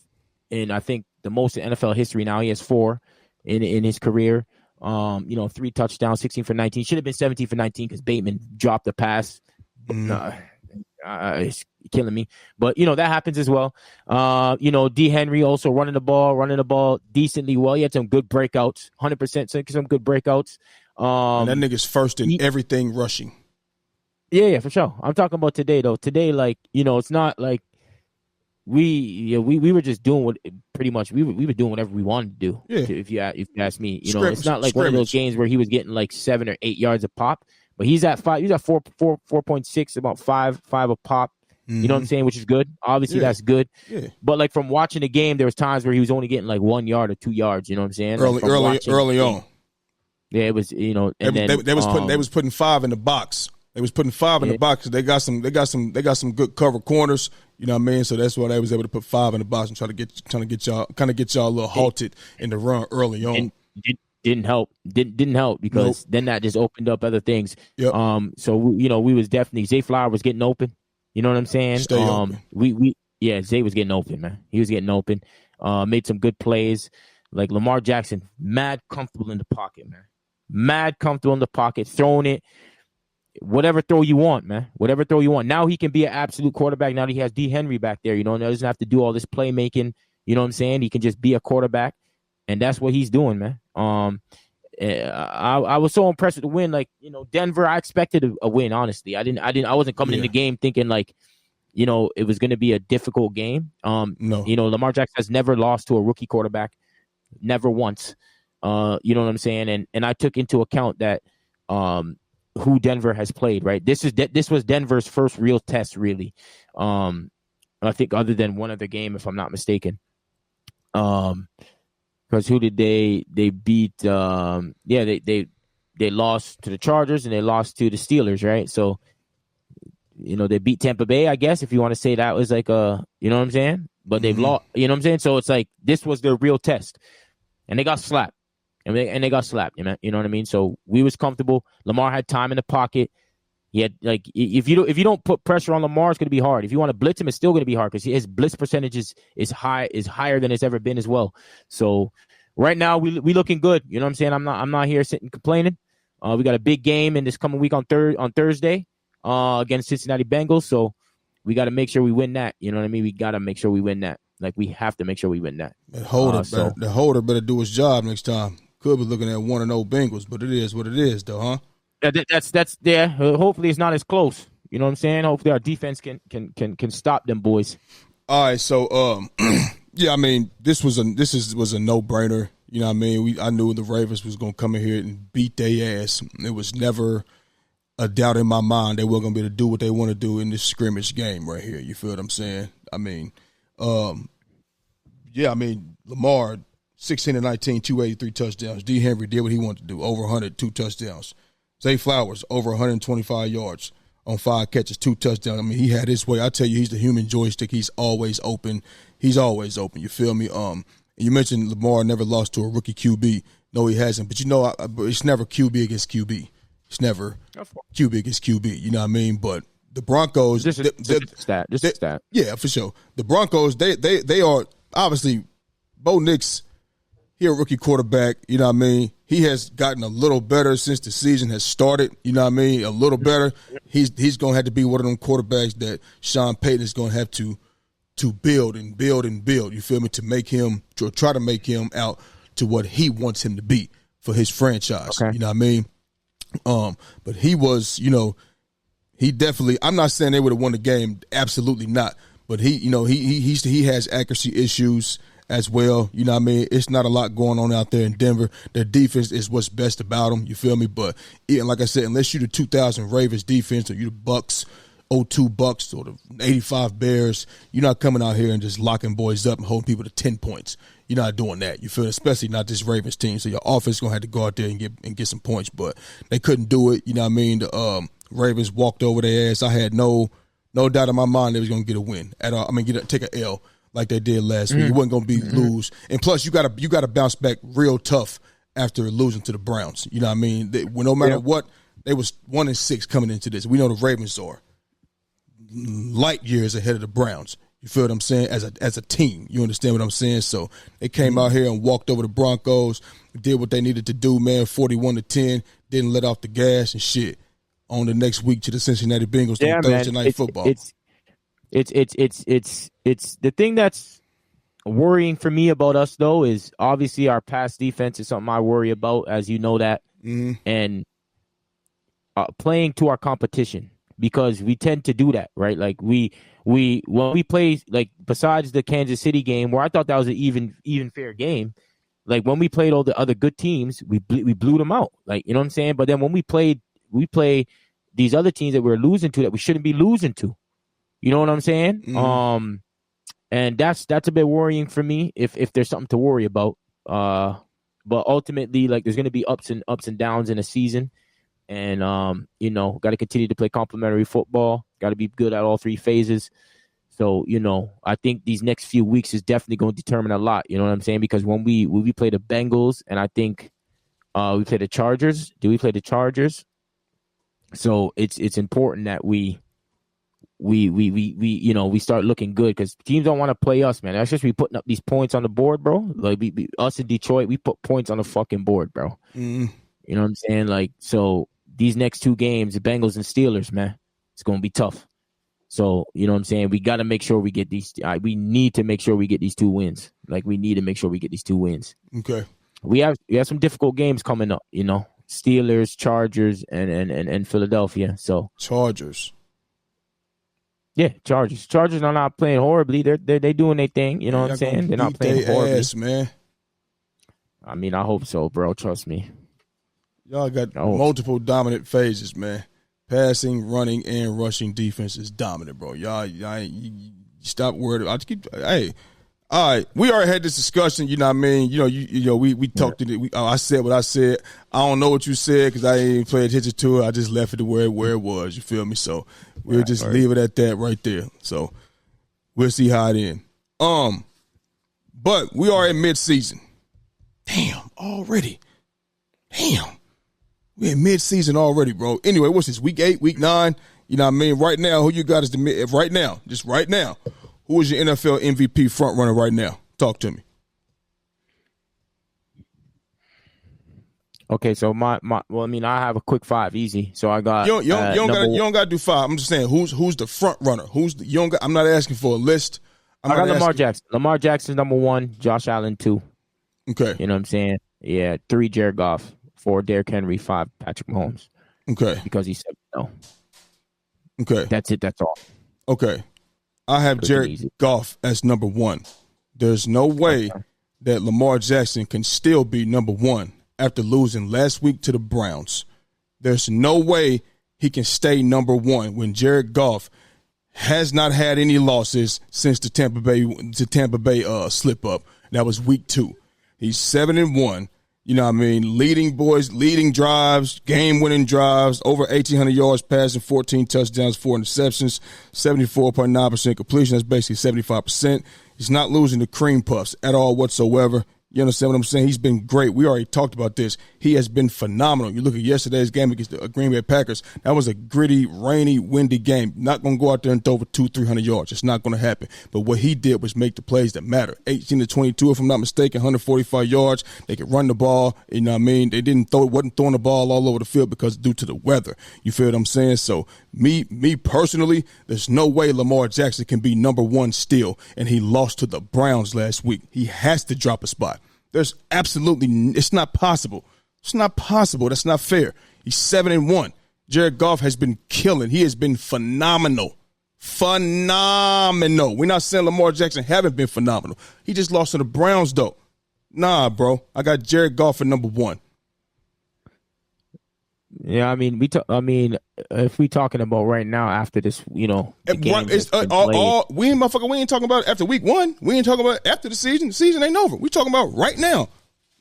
and I think the most in NFL history now. He has 4 in his career. 3 touchdowns, 16 for 19. Should have been 17 for 19 because Bateman dropped the pass. It's killing me. But, that happens as well. D. Henry also running the ball decently well. He had some good breakouts, 100% some good breakouts. And that nigga's first in everything rushing. Yeah, for sure. I'm talking about today, though. Today, it's not like we were just doing what pretty much we were doing whatever we wanted to do. Yeah. If you ask me, it's not like one of those games where he was getting like 7 or 8 yards a pop, but he's at 5. He's at 4.6, about 5 a pop. You know what I'm saying? Which is good. Obviously, that's good. Yeah. But like from watching the game, there was times where he was only getting like 1 yard or 2 yards. You know what I'm saying? Early on. Yeah, it was. They was putting 5 in the box. They was putting 5 in the box. They got some good cover corners. You know what I mean? So that's why they was able to put 5 in the box and trying to get y'all a little halted in the run early on. And didn't help. Didn't help because then that just opened up other things. Yep. So we was definitely, Zay Flower was getting open. You know what I'm saying? Stay open. Zay was getting open, man. He was getting open. Made some good plays. Like Lamar Jackson, mad comfortable in the pocket, man. Mad comfortable in the pocket, throwing it. Whatever throw you want, man. Whatever throw you want. Now he can be an absolute quarterback. Now that he has D. Henry back there, and he doesn't have to do all this playmaking. You know what I'm saying? He can just be a quarterback, and that's what he's doing, man. I was so impressed with the win. Like, Denver, I expected a win, honestly. I wasn't coming in the game thinking like, it was going to be a difficult game. No. Lamar Jackson has never lost to a rookie quarterback. Never once. You know what I'm saying? And I took into account that who Denver has played, right? This was Denver's first real test, really. I think other than one other game, if I'm not mistaken. Because who did they beat? They lost to the Chargers and they lost to the Steelers, right? So, they beat Tampa Bay, I guess, if you want to say that was like a, you know what I'm saying? But they've lost, you know what I'm saying? So it's like this was their real test, and they got slapped. And they got slapped, you know what I mean? So we was comfortable. Lamar had time in the pocket. He had, like, if you don't put pressure on Lamar, it's going to be hard. If you want to blitz him, it's still going to be hard because his blitz percentage is higher than it's ever been as well. So right now we looking good. You know what I'm saying? I'm not here sitting complaining. We got a big game in this coming week on Thursday against Cincinnati Bengals. So we got to make sure we win that. You know what I mean? We got to make sure we win that. Like, we have to make sure we win that. The holder better do his job next time. Could be looking at 1-0 Bengals, but it is what it is, though, huh? That's there. Hopefully, it's not as close. You know what I'm saying? Hopefully, our defense can stop them boys. All right, so yeah, I mean, this was a no brainer. You know what I mean? I knew the Ravens was gonna come in here and beat their ass. It was never a doubt in my mind they weren't gonna be able to do what they want to do in this scrimmage game right here. You feel what I'm saying? I mean, Lamar. 16-19, 283 touchdowns. D. Henry did what he wanted to do, over 100, 2 touchdowns. Zay Flowers, over 125 yards on 5 catches, 2 touchdowns. I mean, he had his way. I tell you, he's the human joystick. He's always open. You feel me? You mentioned Lamar never lost to a rookie QB. No, he hasn't. But it's never QB against QB. It's never QB against QB. You know what I mean? But the Broncos, Just a stat. Yeah, for sure. The Broncos, they are obviously Bo Nix. He a rookie quarterback, you know what I mean? He has gotten a little better since the season has started, you know what I mean? A little better. He's going to have to be one of them quarterbacks that Sean Payton is going to have to build and build and build, you feel me, to try to make him out to what he wants him to be for his franchise, You know what I mean? But he was, He definitely. I'm not saying they would have won the game. Absolutely not. But he has accuracy issues as well. You know what I mean? It's not a lot going on out there in Denver. Their defense is what's best about them. You feel me? But like I said, unless you're the 2000 Ravens defense or you the Bucks, 02 Bucks or the 85 Bears, you're not coming out here and just locking boys up and holding people to 10 points. You're not doing that. You feel, especially not this Ravens team. So your offense is gonna have to go out there and get some points, but they couldn't do it. You know what I mean? The Ravens walked over their ass. I had no doubt in my mind they was gonna get a win at all. I mean, take an L like they did last week. It wasn't gonna be lose. And plus, you gotta bounce back real tough after losing to the Browns. You know what I mean? No matter what, they was 1-6 coming into this. We know the Ravens are light years ahead of the Browns. You feel what I'm saying? As a team, you understand what I'm saying? So they came out here and walked over the Broncos, did what they needed to do, man. 41-10, didn't let off the gas and shit. On the next week to the Cincinnati Bengals on Thursday Night Football. It's the thing that's worrying for me about us though is obviously our pass defense is something I worry about, as you know that, and playing to our competition, because we tend to do that, right? Like when we play, like besides the Kansas City game where I thought that was an even fair game, like when we played all the other good teams, we blew them out, like, you know what I'm saying? But then when we play these other teams that we're losing to that we shouldn't be losing to, you know what I'm saying? And that's a bit worrying for me if there's something to worry about. But ultimately, like, there's going to be ups and downs in a season. And, got to continue to play complementary football. Got to be good at all three phases. So, I think these next few weeks is definitely going to determine a lot. You know what I'm saying? Because when we play the Bengals, and I think we play the Chargers. Do we play the Chargers? So it's important that we start looking good, because teams don't want to play us, man. That's just we putting up these points on the board, bro. Like us in Detroit, we put points on the fucking board, bro. You know what I'm saying? Like, so these next two games, the Bengals and Steelers, man, it's gonna be tough. So, you know what I'm saying? We got to make sure we get these. We need to make sure we get these 2 wins. Like, we need to make sure we get these 2 wins. Okay. We have some difficult games coming up, Steelers, Chargers, and Philadelphia. So Chargers. Yeah, Chargers. Chargers are not playing horribly. They're doing their thing. You know what I'm saying? They're not playing horribly. Ass, man. I mean, I hope so, bro. Trust me. Y'all got multiple dominant phases, man. Passing, running, and rushing defense is dominant, bro. Y'all you stop worried. Hey. All right, we already had this discussion. You know what I mean? We talked. I said what I said. I don't know what you said because I ain't paid attention to it. I just left it to where it was. You feel me? So we'll just leave it at that right there. So we'll see how it ends. But we are in mid-season. Damn, already. Damn, we're in mid-season already, bro. Anyway, what's this? Week 8, week 9. You know what I mean? Right now, who you got is right now? Who is your NFL MVP front runner right now? Talk to me. Okay, so I have a quick 5, easy. So I got you don't got to do 5. I'm just saying who's the front runner? I'm not asking for a list. I got Lamar Jackson. Lamar Jackson number 1. Josh Allen 2. Okay, you know what I'm saying? Yeah, 3 Jared Goff, 4 Derrick Henry, 5 Patrick Mahomes. Okay, because he said no. Okay, that's it. That's all. Okay. I have Jared Goff as number 1. There's no way that Lamar Jackson can still be number 1 after losing last week to the Browns. There's no way he can stay number 1 when Jared Goff has not had any losses since the Tampa Bay slip up. That was week 2. He's 7-1. You know what I mean? Leading drives, game-winning drives, over 1,800 yards passing, 14 touchdowns, 4 interceptions, 74.9% completion. That's basically 75%. He's not losing the cream puffs at all whatsoever. You understand what I'm saying? He's been great. We already talked about this. He has been phenomenal. You look at yesterday's game against the Green Bay Packers. That was a gritty, rainy, windy game. Not going to go out there and throw for 200-300 yards. It's not going to happen. But what he did was make the plays that matter. 18-22, if I'm not mistaken, 145 yards. They could run the ball. You know what I mean? They wasn't throwing the ball all over the field because due to the weather. You feel what I'm saying? So me personally, there's no way Lamar Jackson can be number 1 still, and he lost to the Browns last week. He has to drop a spot. It's not possible. It's not possible. That's not fair. He's 7-1. Jared Goff has been killing. He has been phenomenal. Phenomenal. We're not saying Lamar Jackson haven't been phenomenal. He just lost to the Browns, though. Nah, bro. I got Jared Goff at number 1. Yeah, I mean, if we talking about right now after this, the game we ain't talking about after week 1. We ain't talking about after the season. The season ain't over. We talking about right now.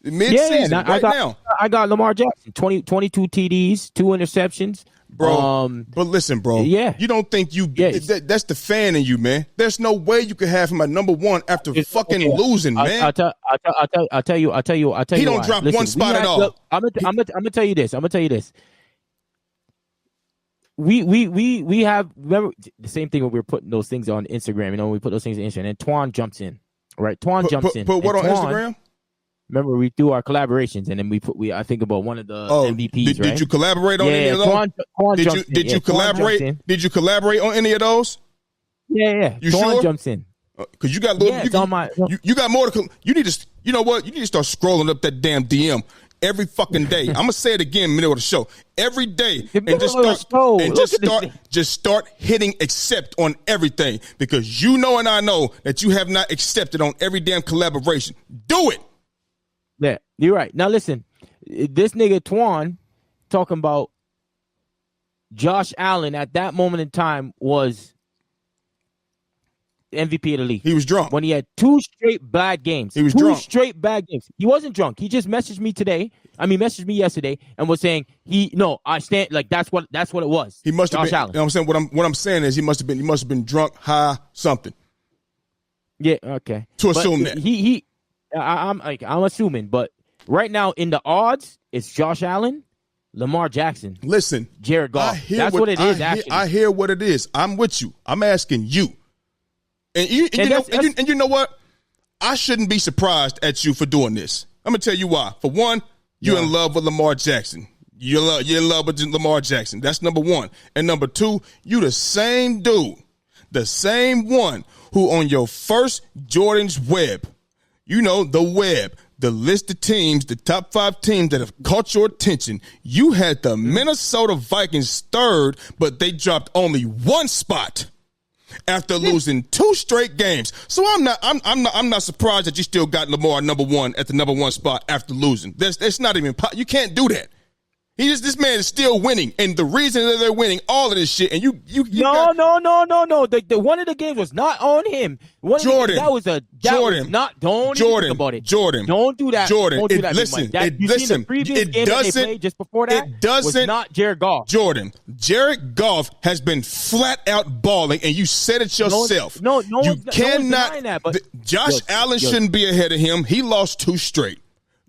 Mid-season, now. I got Lamar Jackson, 22 TDs, 2 interceptions. Bro, but listen, bro. Yeah. You don't think that's the fan in you, man. There's no way you could have him at number 1 after losing, man. I'll tell you. He don't drop one spot at all. I'm gonna tell you this. We have, remember the same thing when we were putting those things on Instagram. We put those things on Instagram, and Twan jumps in. Right? Twan jumps in. Put what on Instagram? Remember, we do our collaborations, and then I think about one of the MVPs. Right? Did you collaborate on any of those? Did you collaborate? Did you collaborate on any of those? Yeah. You Twan sure? jumps in. Because you got little. You got more to. You need to. You know what? You need to start scrolling up that damn DM every fucking day. I'm gonna say it again in the middle of the show. Every day, and just start hitting accept on everything, because you know and I know that you have not accepted on every damn collaboration. Do it. Yeah, you're right. Now listen, this nigga Twan talking about Josh Allen at that moment in time was MVP of the league. He was drunk when he had 2 straight bad games. He was two drunk. Straight bad games. He wasn't drunk. He just messaged me yesterday and was saying I stand like that's what it was. He must have Josh been. Allen. You know what I'm saying? What I'm saying is he must have been drunk, high, something. Yeah. Okay. Assume that I'm assuming, but right now in the odds, it's Josh Allen, Lamar Jackson. Listen, Jared Goff. That's what it is. I hear what it is. I'm with you. I'm asking you, and you know what? I shouldn't be surprised at you for doing this. I'm gonna tell you why. For one, you're in love with Lamar Jackson. You're in love with Lamar Jackson. That's number 1. And number 2, you the same dude, the same one who on your first Jordan's Web. The web, the list of teams, the top 5 teams that have caught your attention. You had the Minnesota Vikings 3rd, but they dropped only 1 spot after losing 2 straight games. So I'm not surprised that you still got Lamar number 1 at the number 1 spot after losing. That's not even you can't do that. This man is still winning, and the reason that they're winning all of this shit, and you no. The one of the games was not on him. Jordan, don't think about it. Jordan, don't do that. Jordan, don't do that. Listen, the previous game that they played just before that. It doesn't. Was not Jared Goff. Jordan, Jared Goff has been flat out balling, and you said it yourself. You cannot. That, but Josh Allen shouldn't be ahead of him. He lost 2 straight.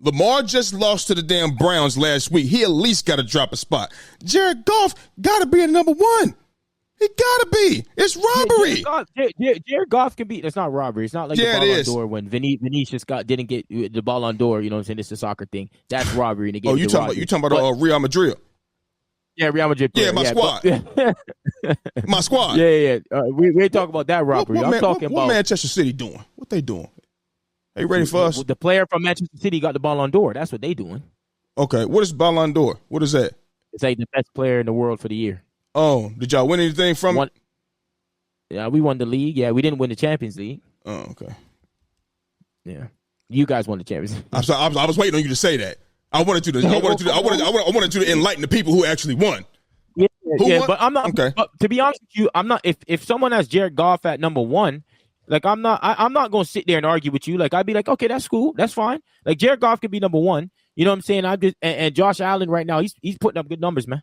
Lamar just lost to the damn Browns last week. He at least got to drop a spot. Jared Goff got to be at number 1. He got to be. It's robbery. Jared Goff can be. It's not robbery. It's not like the ball on door when Vinicius didn't get the ball on door. You know what I'm saying? It's a soccer thing. That's robbery. And you talking about Real Madrid? Yeah, Real Madrid. Yeah, my squad. My squad. Yeah. We ain't talking about that robbery. I'm talking about what Manchester City doing. What they doing? Are you ready for us? The player from Manchester City got the ball on door. That's what they doing. Okay. What is Ballon d'Or? What is that? It's like the best player in the world for the year. Oh, did y'all win anything from it? Yeah, we won the league. Yeah, we didn't win the Champions League. Oh, okay. Yeah, you guys won the Champions League. I was waiting on you to say that. I wanted you to enlighten the people who actually won. Yeah, won? But I'm not. Okay. But to be honest with you, I'm not. If someone has Jared Goff at number 1. Like, I'm not going to sit there and argue with you. Like, I'd be like, okay, that's cool. That's fine. Like, Jared Goff could be number 1. You know what I'm saying? And Josh Allen right now, he's putting up good numbers, man.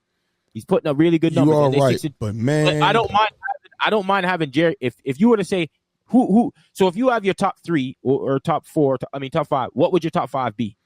He's putting up really good numbers. You are right, but man. I don't mind having Jared. If you were to say who, so if you have your top 3 or top 4, top 5, what would your top 5 be?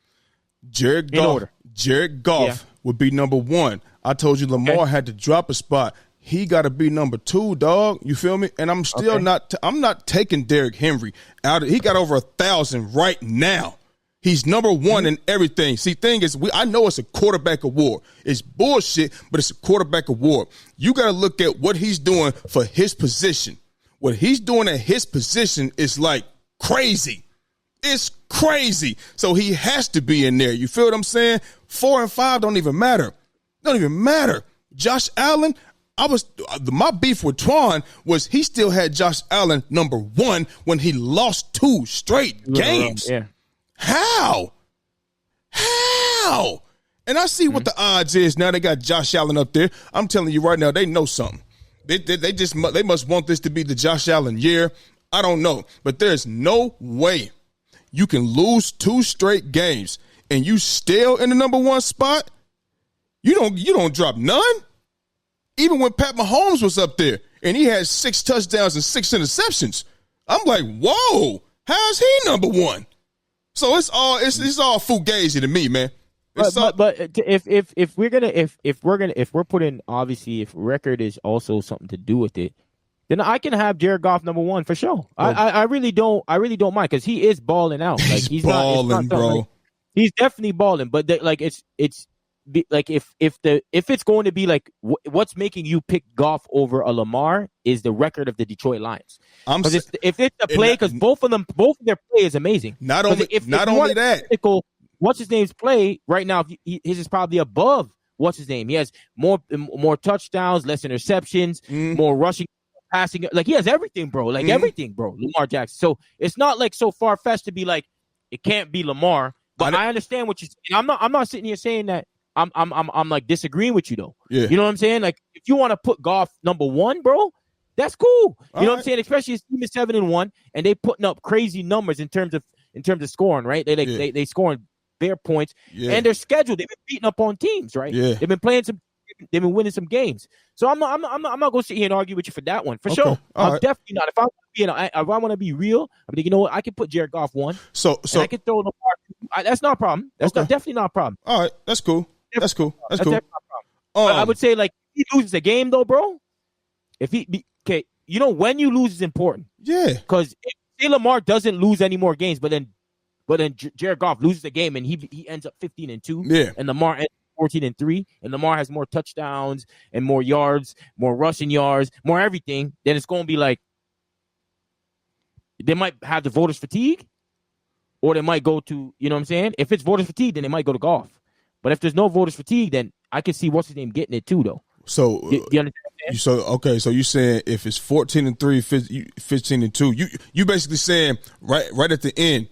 Jared Goff. In order. Jared Goff would be number 1. I told you Lamar had to drop a spot. He got to be number 2, dog. You feel me? And I'm still not. I'm not taking Derrick Henry out. He got over 1,000 right now. He's number 1 in everything. See, thing is, I know it's a quarterback award. It's bullshit, but it's a quarterback award. You got to look at what he's doing for his position. What he's doing at his position is like crazy. It's crazy. So he has to be in there. You feel what I'm saying? 4 and 5 don't even matter. Don't even matter. Josh Allen, my beef with Twan was he still had Josh Allen number 1 when he lost 2 straight games. Yeah. How? And I see what the odds is now. They got Josh Allen up there. I'm telling you right now, they know something. They must want this to be the Josh Allen year. I don't know, but there's no way you can lose 2 straight games and you still in the number 1 spot. You don't drop none. Even when Pat Mahomes was up there and he had 6 touchdowns and 6 interceptions, I'm like, whoa, how's he number 1? So it's all fugazi to me, man. But if we're putting, obviously, if record is also something to do with it, then I can have Jared Goff number 1 for sure. I really don't mind because he is balling out. Like he's balling, not bro. Like, he's definitely balling. But it's like if it's going to be like what's making you pick Goff over a Lamar is the record of the Detroit Lions. If it's the play, because both of their play is amazing. Not only that. What's his name's play right now? His is probably above what's his name. He has more touchdowns, less interceptions, more rushing, passing. Like he has everything, bro. Like everything, bro. Lamar Jackson. So it's not like so far fetched to be like it can't be Lamar. But I understand what you're saying. I'm not sitting here saying that I'm like disagreeing with you though. Yeah. You know what I'm saying? Like if you want to put Goff number 1, bro, that's cool. You know what I'm saying? Especially his team is 7-1 and they putting up crazy numbers in terms of scoring, right? They scoring their points and their schedule. They've been beating up on teams, right? Yeah. They've been winning some games. So I'm not going to sit here and argue with you for that one for sure. I'm definitely not. If I want to be real, I'm like, you know what? I can put Jared Goff 1. So I can throw Lamar. That's not a problem. That's definitely not a problem. All right, that's cool. That's cool. That's cool. I would say like if he loses a game though, bro. When you lose is important. Yeah. Because if Lamar doesn't lose any more games, but then Jared Goff loses the game and he ends up 15-2. Yeah. And Lamar ends 14-3, and Lamar has more touchdowns and more yards, more rushing yards, more everything. Then it's going to be like they might have the voters fatigue, or they might go to, you know what I'm saying? If it's voters fatigue, then they might go to Goff. But if there's no voters fatigue, then I can see what's his name getting it too, though. So you understand? So you saying if it's 14-3, 15-2, you basically saying right at the end,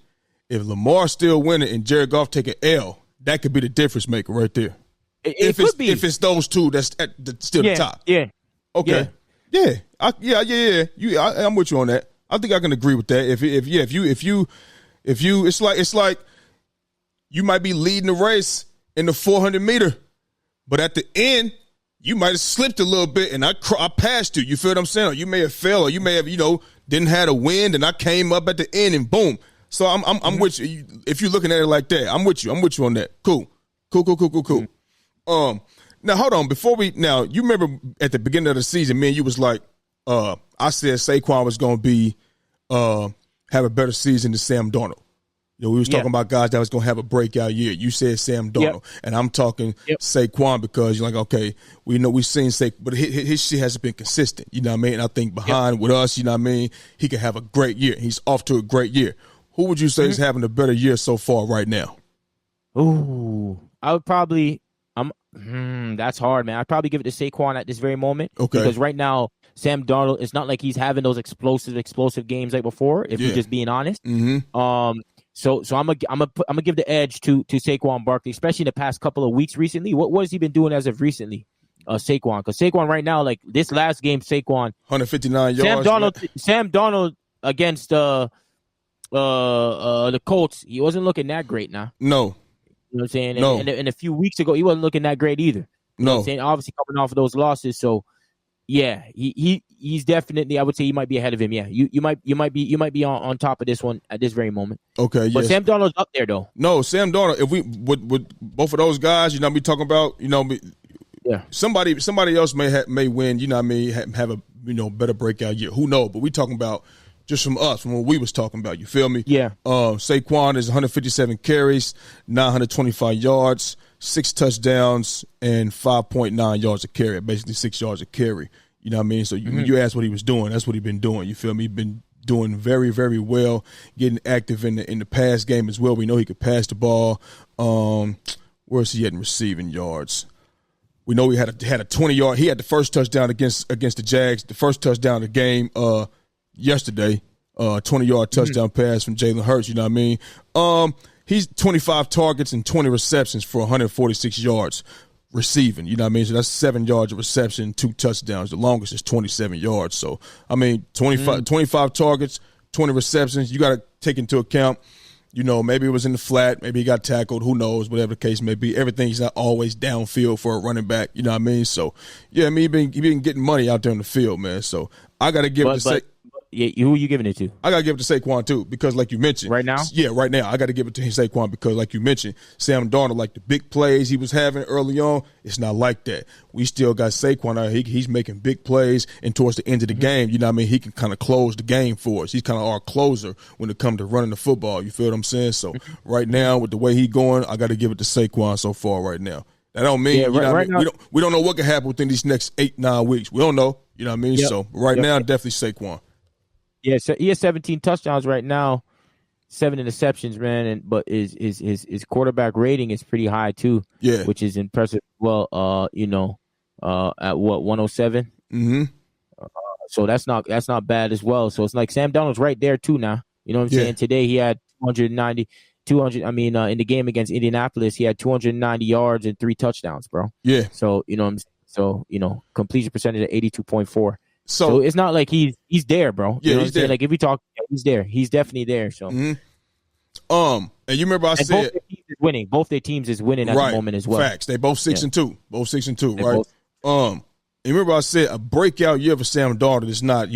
if Lamar's still winning and Jared Goff take an L, that could be the difference maker right there. If it's those two, that's still the top. Yeah. Okay. Yeah. I'm with you on that. I think I can agree with that. If you, it's like you might be leading the race in the 400 meter, but at the end you might have slipped a little bit and I passed you. You feel what I'm saying? Or you may have fell, or you may have didn't have a wind, and I came up at the end and boom. So I'm with you. If you're looking at it like that, I'm with you. I'm with you on that. Cool. Now hold on. You remember at the beginning of the season, me and you was like, I said Saquon was going to be have a better season than Sam Darnold. We was talking about guys that was going to have a breakout year. You said Sam Darnold, and I'm talking Saquon because you're like, okay, we know we've seen Saquon, but his shit hasn't been consistent. You know what I mean? And I think behind with us, you know what I mean, he could have a great year. He's off to a great year. Who would you say is having a better year so far right now? Ooh, I would probably that's hard, man. I'd probably give it to Saquon at this very moment. Okay. Because right now, Sam Darnold, it's not like he's having those explosive games like before, if you're just being honest. Mm-hmm. So I'm gonna give the edge to Saquon Barkley, especially in the past couple of weeks recently. What has he been doing as of recently? Saquon, because Saquon right now, like this last game, Saquon 159 yards. Sam Darnold against the Colts, he wasn't looking that great now. No. You know what I'm saying? No. And a few weeks ago, he wasn't looking that great either. You know what I'm saying? Obviously coming off of those losses. So yeah, he's definitely, I would say he might be ahead of him. Yeah. You might be on top of this one at this very moment. Okay. But Sam Darnold's up there though. No, Sam Darnold, if we with both of those guys, we talking about, somebody else may win, you know what I mean, have a better breakout year. Who knows? But we talking about just from us, from what we was talking about. You feel me? Yeah. Saquon is 157 carries, 925 yards, 6 touchdowns, and 5.9 yards a carry, basically 6 yards a carry. You know what I mean? So you asked what he was doing. That's what he's been doing. You feel me? He's been doing very, very well, getting active in the pass game as well. We know he could pass the ball. Where's he at in receiving yards? We know he had a 20-yard. He had the first touchdown against the Jags, the first touchdown of the game yesterday. 20-yard touchdown pass from Jalen Hurts. You know what I mean? He's 25 targets and 20 receptions for 146 yards receiving. You know what I mean? So that's 7 yards of reception, 2 touchdowns. The longest is 27 yards. So, I mean, 25 targets, 20 receptions. You got to take into account, you know, maybe it was in the flat. Maybe he got tackled. Who knows? Whatever the case may be. Everything's not always downfield for a running back. You know what I mean? So, yeah, I mean, he been getting money out there in the field, man. So, I got to give it to yeah, who are you giving it to? I got to give it to Saquon, too, because like you mentioned. Right now? Yeah, right now. I got to give it to Saquon because like you mentioned, Sam Darnold, like the big plays he was having early on, it's not like that. We still got Saquon out here. He's making big plays, and towards the end of the game, you know what I mean, he can kind of close the game for us. He's kind of our closer when it comes to running the football. You feel what I'm saying? So right now, with the way he's going, I got to give it to Saquon so far right now. That don't mean, we don't know what can happen within these next 8-9 weeks. We don't know. You know what I mean? Yep. So right now, definitely Saquon. Yeah, so he has 17 touchdowns right now, 7 interceptions, man. But his quarterback rating is pretty high too. Yeah, which is impressive. Well, at what 107. Mm-hmm. So that's not bad as well. So it's like Sam Darnold's right there too now. You know what I'm saying? Today he had 200. I mean, in the game against Indianapolis, he had 290 yards and 3 touchdowns, bro. Yeah. So you know what I'm saying? So completion percentage of 82.4. So it's not like he's there, bro. Yeah, you know he's there. Like if we talk, he's there. He's definitely there. So, and you remember I said both their teams is winning at the moment as well. Facts. They both 6-2. Both 6-2, right? And you remember I said a breakout year for Sam Darnold is not,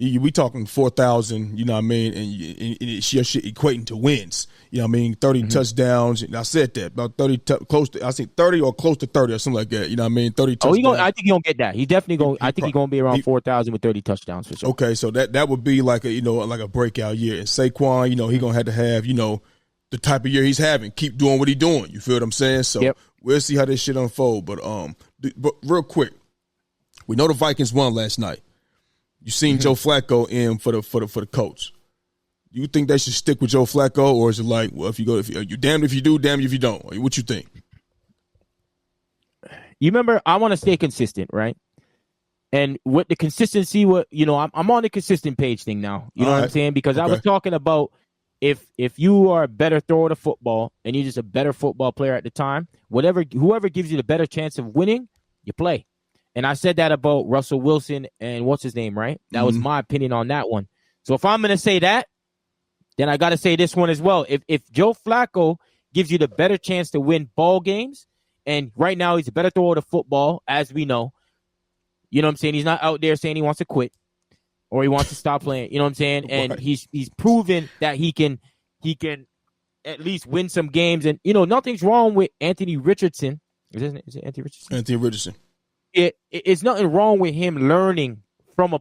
we talking 4,000, you know what I mean, and it's your shit equating to wins. You know what I mean? 30 touchdowns. And I said that about 30, close to, I think 30 or close to 30 or something like that. You know what I mean? 30 touchdowns. I think he's gonna get that. He's definitely going. I think he's gonna be around 4,000 with 30 touchdowns for sure. Okay, so that would be like a breakout year. And Saquon, he's gonna have to have the type of year he's having. Keep doing what he's doing. You feel what I'm saying? So we'll see how this shit unfold. But real quick, we know the Vikings won last night. You seen Joe Flacco in for the coach. You think they should stick with Joe Flacco, or is it like, well, if you damned if you do, damned if you don't? What you think? You remember, I want to stay consistent, right? And with the consistency, I'm on the consistent page thing now. You know what I'm saying? Because I was talking about if you are a better thrower of football and you're just a better football player at the time, whoever gives you the better chance of winning, you play. And I said that about Russell Wilson and what's his name, right? That was my opinion on that one. So if I'm going to say that, then I got to say this one as well. If Joe Flacco gives you the better chance to win ball games, and right now he's a better thrower of football, as we know, you know what I'm saying? He's not out there saying he wants to quit or he wants to stop playing. You know what I'm saying? And he's proven that he can at least win some games. And, nothing's wrong with Anthony Richardson. Is it Anthony Richardson? Anthony Richardson. It's nothing wrong with him learning from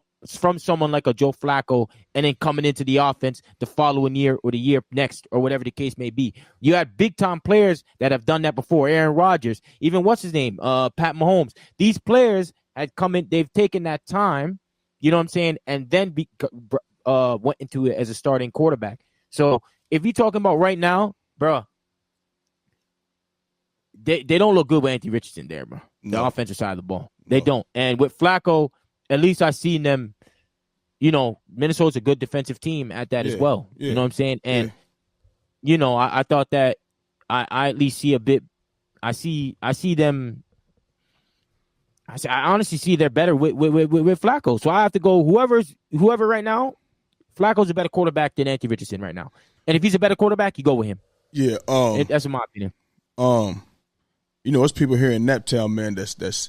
someone like a Joe Flacco and then coming into the offense the following year or the year next or whatever the case may be. You had big-time players that have done that before. Aaron Rodgers, even what's his name? Pat Mahomes. These players had come in, they've taken that time, you know what I'm saying, and then went into it as a starting quarterback. So if you're talking about right now, bro, they don't look good with Anthony Richardson there, bro. The offensive side of the ball. They don't. And with Flacco, at least I've seen them, Minnesota's a good defensive team at that as well. You know what I'm saying? And, I thought that I at least see a bit, I see them, I honestly see they're better with Flacco. So I have to go, whoever right now, Flacco's a better quarterback than Anthony Richardson right now. And if he's a better quarterback, you go with him. Yeah. That's in my opinion. There's people here in Naptown, man, that's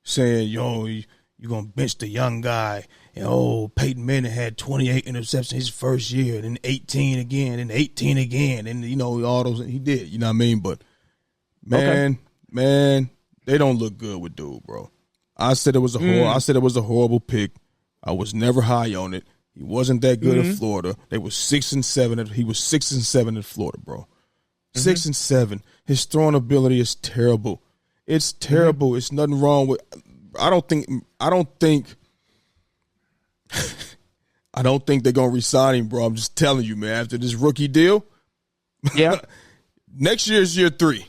saying, you're going to bench the young guy. And, Peyton Manning had 28 interceptions his first year, and then 18 again, and 18 again, and, all those. He did, you know what I mean? But, man, they don't look good with dude, bro. I said it was a horrible pick. I was never high on it. He wasn't that good at Florida. They were 6-7. He was 6-7 at Florida, bro. 6-7. His throwing ability is terrible. It's terrible. It's nothing wrong with. I don't think they're gonna resign him, bro. I'm just telling you, man. After this rookie deal, yeah. Next year is year 3.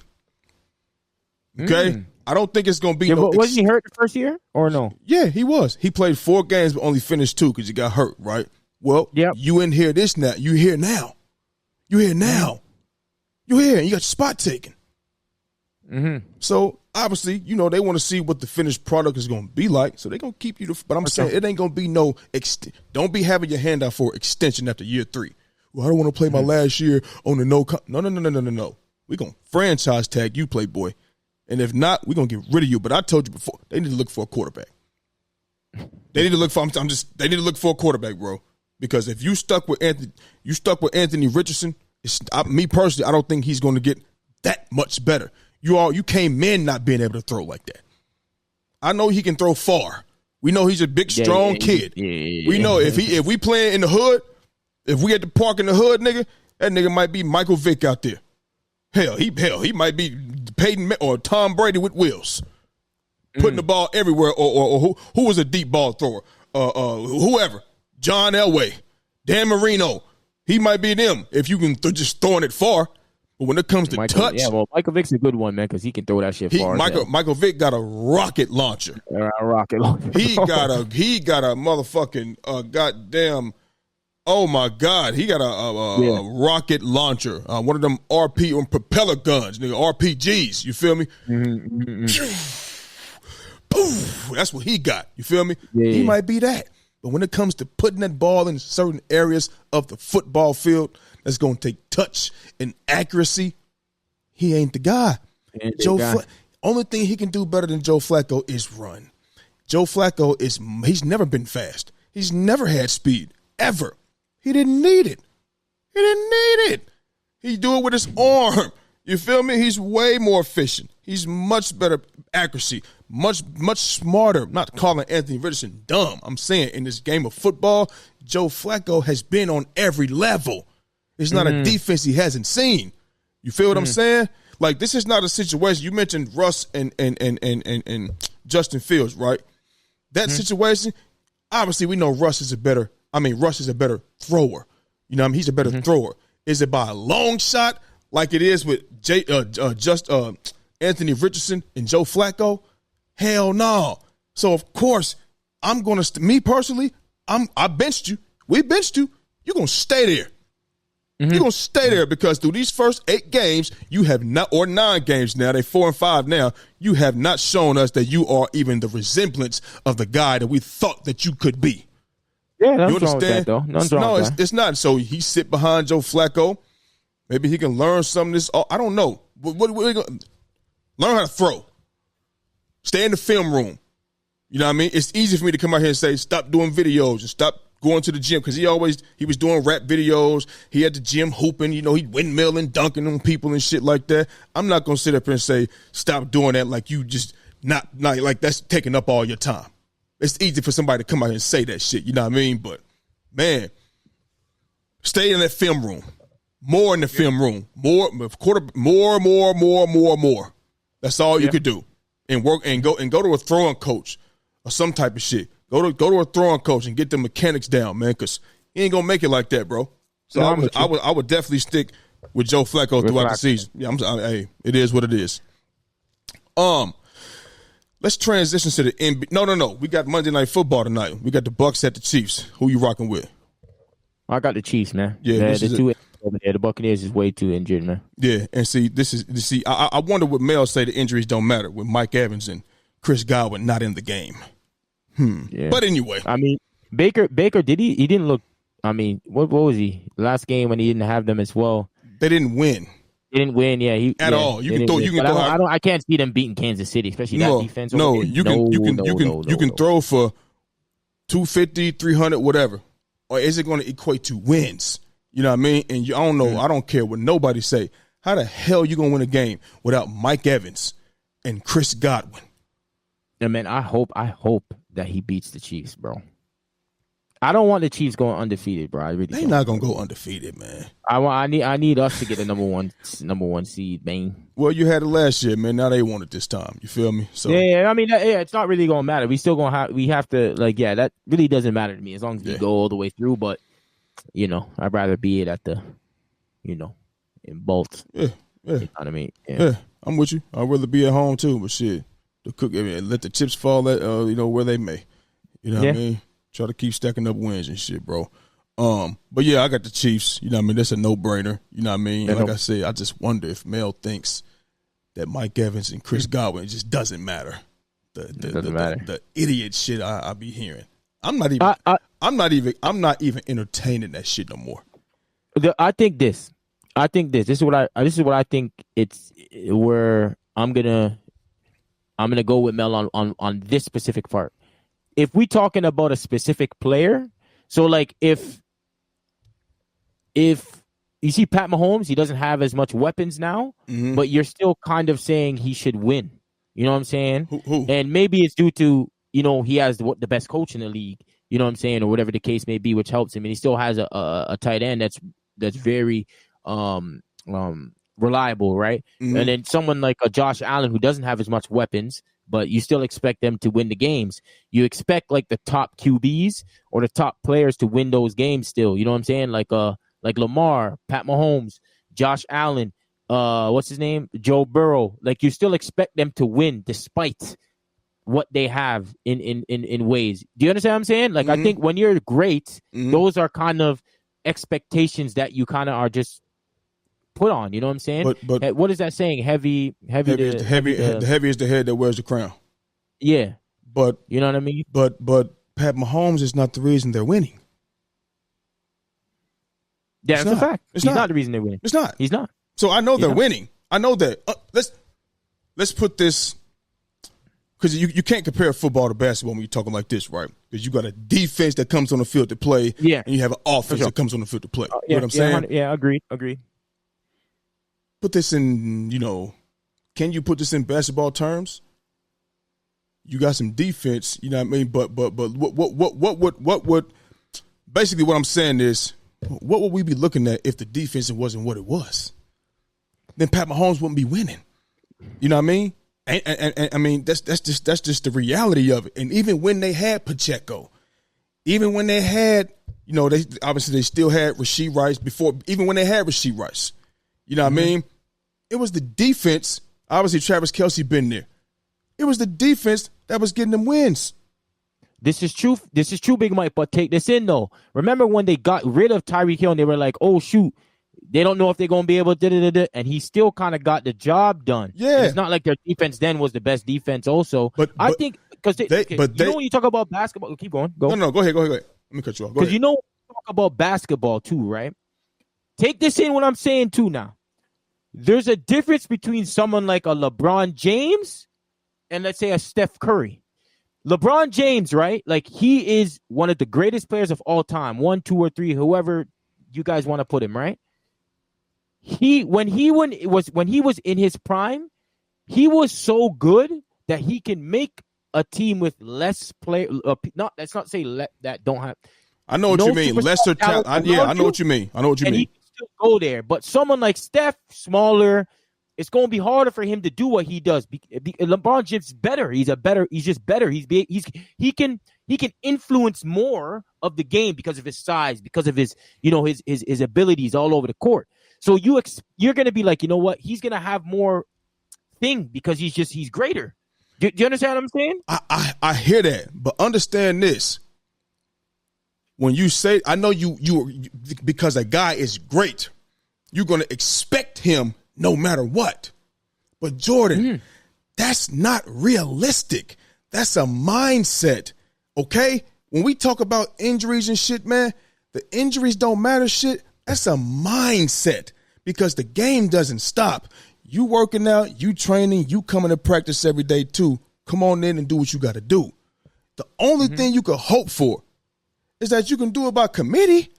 Okay, I don't think it's going to be Yeah, wasn't he hurt the first year or no? Yeah, he was. He played 4 games but only finished 2 because he got hurt, right? Well, you in here this now. You here now. You here now. You here and you got your spot taken. Mm-hmm. So, obviously, you know, they want to see what the finished product is going to be like. So, they're going to keep you. But I'm saying it ain't going to be no don't be having your hand out for extension after year 3. Well, I don't want to play my last year on the no. No. We're going to franchise tag you, Playboy. And if not, we're going to get rid of you. But I told you before, they need to look for a quarterback. They need to look for they need to look for a quarterback, bro. Because if you stuck with Anthony Richardson, me personally, I don't think he's going to get that much better. You came in not being able to throw like that. I know he can throw far. We know he's a big, strong kid. We know if we playing in the hood, if we at the park in the hood, nigga, that nigga might be Michael Vick out there. Hell, he might be Peyton or Tom Brady with wheels, putting the ball everywhere. Or who was a deep ball thrower? Whoever, John Elway, Dan Marino. He might be them if you can just throwing it far. But when it comes to touch, Michael Vick's a good one, man, because he can throw that shit far. Michael Vick got a rocket launcher. He got a motherfucking goddamn. Oh my God, he got a rocket launcher. One of them RP or propeller guns, nigga, RPGs. You feel me? Poof, that's what he got. You feel me? Yeah. He might be that. But when it comes to putting that ball in certain areas of the football field, that's going to take touch and accuracy. He ain't the guy. Only thing he can do better than Joe Flacco is run. Joe Flacco he's never been fast. He's never had speed, ever. He didn't need it. He do it with his arm. You feel me? He's way more efficient. He's much better accuracy, much smarter. I'm not calling Anthony Richardson dumb. I'm saying in this game of football, Joe Flacco has been on every level. It's not a defense he hasn't seen. You feel what I'm saying? Like, this is not a situation. You mentioned Russ and Justin Fields, right? That situation, obviously we know Russ is a better thrower. You know what I mean? He's a better thrower. Is it by a long shot like it is with Anthony Richardson and Joe Flacco? Hell no. So, of course, I'm going to – me personally, I benched you. We benched you. You're going to stay there. You're going to stay there because through these first 8 games, you have not – or 9 games now. They're 4 and 5 now. You have not shown us that you are even the resemblance of the guy that we thought that you could be. Yeah, nothing's wrong with that, though. No, it's not. So he sit behind Joe Flacco. Maybe he can learn some of this. I don't know. What learn how to throw. Stay in the film room. You know what I mean? It's easy for me to come out here and say, stop doing videos and stop going to the gym because he was doing rap videos. He had the gym hooping. You know, he'd windmill and dunking on people and shit like that. I'm not going to sit up here and say, stop doing that like you just not like that's taking up all your time. It's easy for somebody to come out here and say that shit. You know what I mean? But, man, stay in that film room. More in the film room. More. That's all you could do. And work and go to a throwing coach or some type of shit. Go to a throwing coach and get the mechanics down, man, because he ain't gonna make it like that, bro. So I would definitely stick with Joe Flacco throughout the season. Yeah, hey, it is what it is. Let's transition to the NBA. No. We got Monday Night Football tonight. We got the Bucks at the Chiefs. Who you rocking with? I got the Chiefs, man. Yeah, the Buccaneers is way too injured, man. Yeah, and I wonder what Mel say the injuries don't matter with Mike Evans and Chris Godwin not in the game. Yeah. But anyway, I mean, Baker he didn't look. I mean, what was he last game when he didn't have them as well? They didn't win. Yeah, at all. You can throw. I can't see them beating Kansas City, especially that defense. You can throw for 250, 300, whatever. Or is it going to equate to wins? You know what I mean? And I don't know. I don't care what nobody say. How the hell you going to win a game without Mike Evans and Chris Godwin? And man, I hope that he beats the Chiefs, bro. I don't want the Chiefs going undefeated, bro. I really They're not gonna go undefeated, man. I need us to get the number one seed, man. Well, you had it last year, man. Now they want it this time. You feel me? So yeah. I mean, it's not really gonna matter. We still we have to that really doesn't matter to me as long as we go all the way through. But I'd rather be it at the, in both. Yeah. You know what I mean? Yeah, I'm with you. I'd rather be at home too, but shit. the cook. I mean, let the chips fall at where they may. You know what I mean? Try to keep stacking up wins and shit, bro. But yeah, I got the Chiefs. You know what I mean? That's a no-brainer. You know what I mean? Like I said, I just wonder if Mel thinks that Mike Evans and Chris Godwin just doesn't matter. The idiot shit I be hearing. I'm not even entertaining that shit no more. I think this. This is what I think. It's where I'm gonna go with Mel on this specific part. If we talking about a specific player, so like if you see Pat Mahomes, he doesn't have as much weapons now, but you're still kind of saying he should win. You know what I'm saying? Who? And maybe it's due to, he has the best coach in the league, you know what I'm saying, or whatever the case may be, which helps him. And he still has a tight end that's very reliable, right? And then someone like a Josh Allen who doesn't have as much weapons, but you still expect them to win the games. You expect like the top QBs or the top players to win those games still. You know what I'm saying? Like Lamar, Pat Mahomes, Josh Allen, what's his name? Joe Burrow. Like you still expect them to win despite what they have in ways. Do you understand what I'm saying? Like I think when you're great, those are kind of expectations that you kind of are just put on. You know what I'm saying? But what is that saying? Heavy is the head that wears the crown. Yeah. But you know what I mean? But Pat Mahomes is not the reason they're winning. Yeah, that's a fact. He's not the reason they're winning. It's not. He's not. So I know they're winning. I know that. Let's put this, because you can't compare football to basketball when you're talking like this, right? Because you got a defense that comes on the field to play, and you have an offense that comes on the field to play. You know what I'm saying? Yeah, agreed. Put this in, can you put this in basketball terms? You got some defense, you know what I mean? But what would basically what I'm saying is, what would we be looking at if the defense wasn't what it was? Then Pat Mahomes wouldn't be winning. You know what I mean? And I mean that's just the reality of it. And even when they had Pacheco, even when they had, they obviously still had Rashee Rice before. Even when they had Rashee Rice, you know what I mean? It was the defense. Obviously, Travis Kelce been there. It was the defense that was getting them wins. This is true. This is true, Big Mike. But take this in, though. Remember when they got rid of Tyreek Hill and they were like, "Oh shoot, they don't know if they're gonna be able to." And he still kind of got the job done. Yeah, and it's not like their defense then was the best defense. Also, but I think because when you talk about basketball, keep going. Go ahead. Let me cut you off. Because talk about basketball too, right? Take this in what I'm saying too. Now, there's a difference between someone like a LeBron James and let's say a Steph Curry. LeBron James, right? Like he is one of the greatest players of all time. 1, 2, or 3, whoever you guys want to put him, right? When he was in his prime, he was so good that he can make a team with less play. Let's not say that don't have. I know what you mean. Lesser talent. I know what you mean. And he can still go there. But someone like Steph, smaller, it's going to be harder for him to do what he does. LeBron James is better. He's just better. He can influence more of the game because of his size, because of his his abilities all over the court. So you're going to be like, you know what? He's going to have more thing because he's greater. Do you understand what I'm saying? I hear that, but understand this. When you say, I know you because a guy is great, you're going to expect him no matter what. But Jordan, that's not realistic. That's a mindset, okay? When we talk about injuries and shit, man, the injuries don't matter shit. That's a mindset because the game doesn't stop. You working out, you training, you coming to practice every day too. Come on in and do what you got to do. The only thing you could hope for is that you can do it by committee.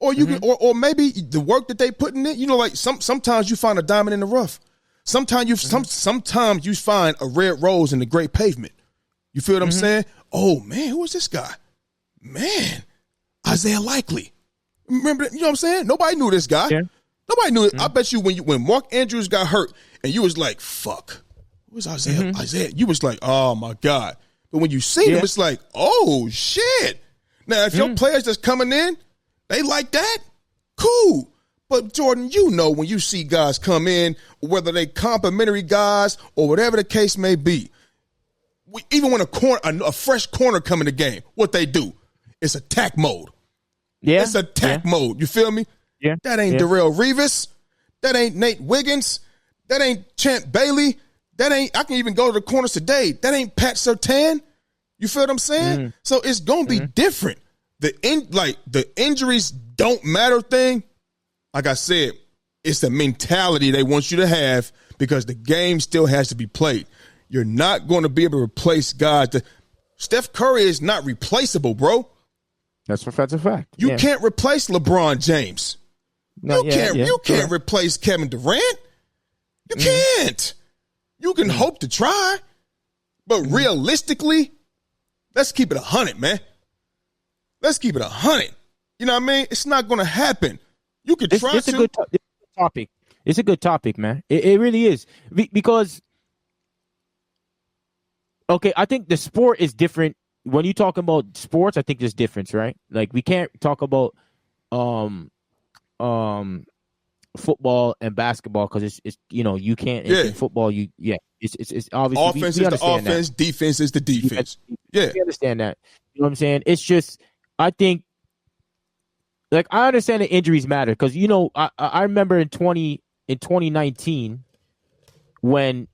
Or you can, or maybe the work that they putting in. Like sometimes you find a diamond in the rough. Sometimes you find a red rose in the great pavement. You feel what I'm saying? Oh man, who is this guy? Man, Isaiah Likely. Remember, you know what I'm saying? Nobody knew this guy. Yeah. Nobody knew it. I bet you when Mark Andrews got hurt and you was like, "Fuck, who's Isaiah?" Isaiah, you was like, "Oh my God!" But when you see him, it's like, "Oh shit!" Now, if your players that's coming in, they like that, cool. But Jordan, when you see guys come in, whether they complimentary guys or whatever the case may be, even when a fresh corner come in the game, what they do, it's attack mode. Yeah, it's attack mode. You feel me? Yeah, that ain't Darrell Revis. That ain't Nate Wiggins. That ain't Champ Bailey. That ain't. I can even go to the corners today. That ain't Pat Surtain. You feel what I'm saying? So it's gonna be different. The injuries don't matter thing. Like I said, it's the mentality they want you to have because the game still has to be played. You're not going to be able to replace guys. Steph Curry is not replaceable, bro. That's a fact. You can't replace LeBron James. No, you can't replace Kevin Durant. You can't. You can hope to try, but realistically, let's keep it 100, man. Let's keep it 100. You know what I mean? It's not going to happen. You could try it's a good topic. It's a good topic, man. It really is. Because, okay, I think the sport is different. When you talk about sports, I think there's difference, right? Like, we can't talk about football and basketball because it's you can't in football it's obviously offense is the offense, defense is the defense. Yeah, we understand that. You know what I'm saying? It's just I think like I understand the injuries matter because I remember in 2019 when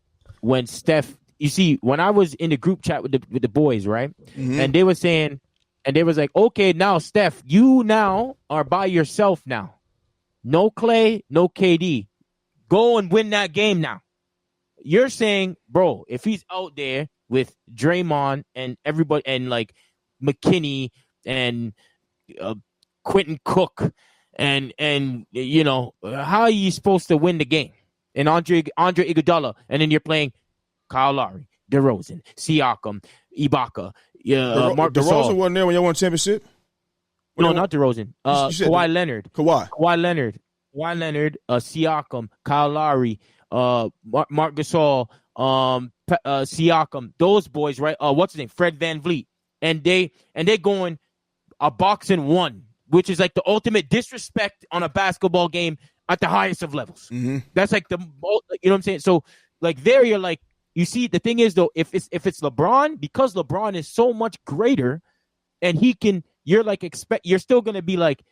Steph, you see, when I was in the group chat with the boys, right, and they were saying, and they was like, okay, now Steph, you now are by yourself now. No Clay, no KD. Go and win that game now. You're saying, bro, if he's out there with Draymond and everybody and like McKinney and Quentin Cook and how are you supposed to win the game? And Andre Iguodala, and then you're playing Kyle Lowry, DeRozan, Siakam, Ibaka, Marc Gasol. DeRozan wasn't there when y'all won championship? No, not DeRozan. Kawhi Leonard. Kawhi Leonard, Siakam, Kyle Lowry, Marc Gasol, Siakam, those boys, right? What's his name? Fred VanVleet. And they going a boxing one, which is like the ultimate disrespect on a basketball game at the highest of levels. That's like you know what I'm saying? So like there you're like, you see, the thing is though, if it's LeBron, because LeBron is so much greater and he can, you're still going to be like,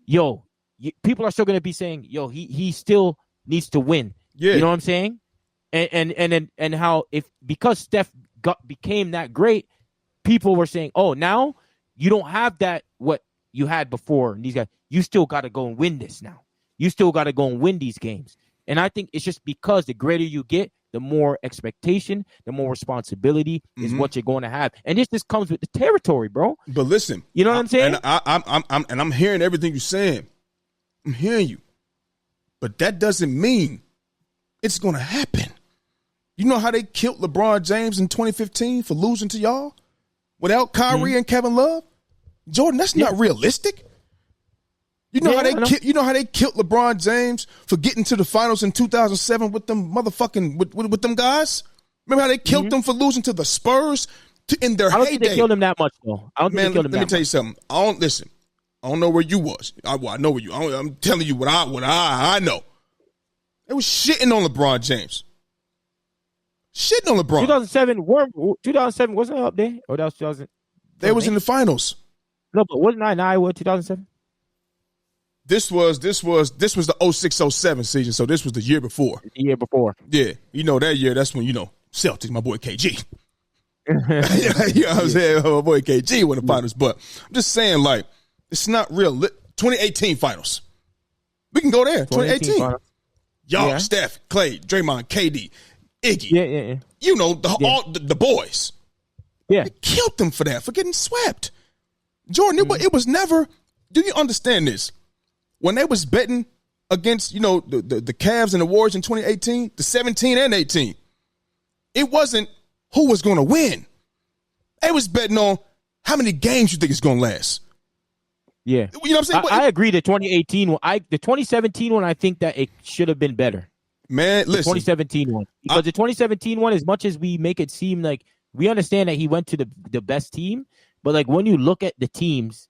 yo, people are still going to be saying, yo, he still needs to win. Yeah. You know what I'm saying? And how because Steph became that great, people were saying, oh, now you don't have that, what you had before. And these guys, you still got to go and win this now. You still got to go and win these games. And I think it's just because the greater you get, the more expectation, the more responsibility is what you're going to have. And this just comes with the territory, bro. But listen, you know what I'm saying? And I'm hearing everything you're saying. I'm hearing you. But that doesn't mean it's going to happen. You know how they killed LeBron James in 2015 for losing to y'all without Kyrie and Kevin Love? Jordan, that's not realistic. You know how they killed LeBron James for getting to the finals in 2007 with them motherfucking with them guys? Remember how they killed them for losing to the Spurs in their heyday? I don't think they killed him that much though. I don't think they killed him that much. Let me tell you something. I don't know where you was. I know where you. I'm telling you what I know. They was shitting on LeBron James. Shitting on LeBron. 2007 wasn't up there. Or that was 2000. They was in the finals. No, but wasn't I in Iowa 2007? This was the 06-07 season, so this was the year before. The year before. Yeah. That year, that's when, Celtics, my boy KG. You know what I'm saying? My boy KG won the finals. But I'm just saying, like, it's not real. 2018 finals. We can go there. 2018. Y'all, Steph, Clay, Draymond, KD, Iggy. Yeah. All the boys. Yeah. They killed them for that, for getting swept. Jordan, it was never. Do you understand this? When they was betting against, the Cavs and the Warriors in 2018, the 17 and 18, it wasn't who was going to win. They was betting on how many games you think it's going to last. Yeah. You know what I'm saying? I agree. The 2018 one, the 2017 one, I think that it should have been better. Man, listen. The 2017 one. Because the 2017 one, as much as we make it seem like we understand that he went to the best team, but like when you look at the teams,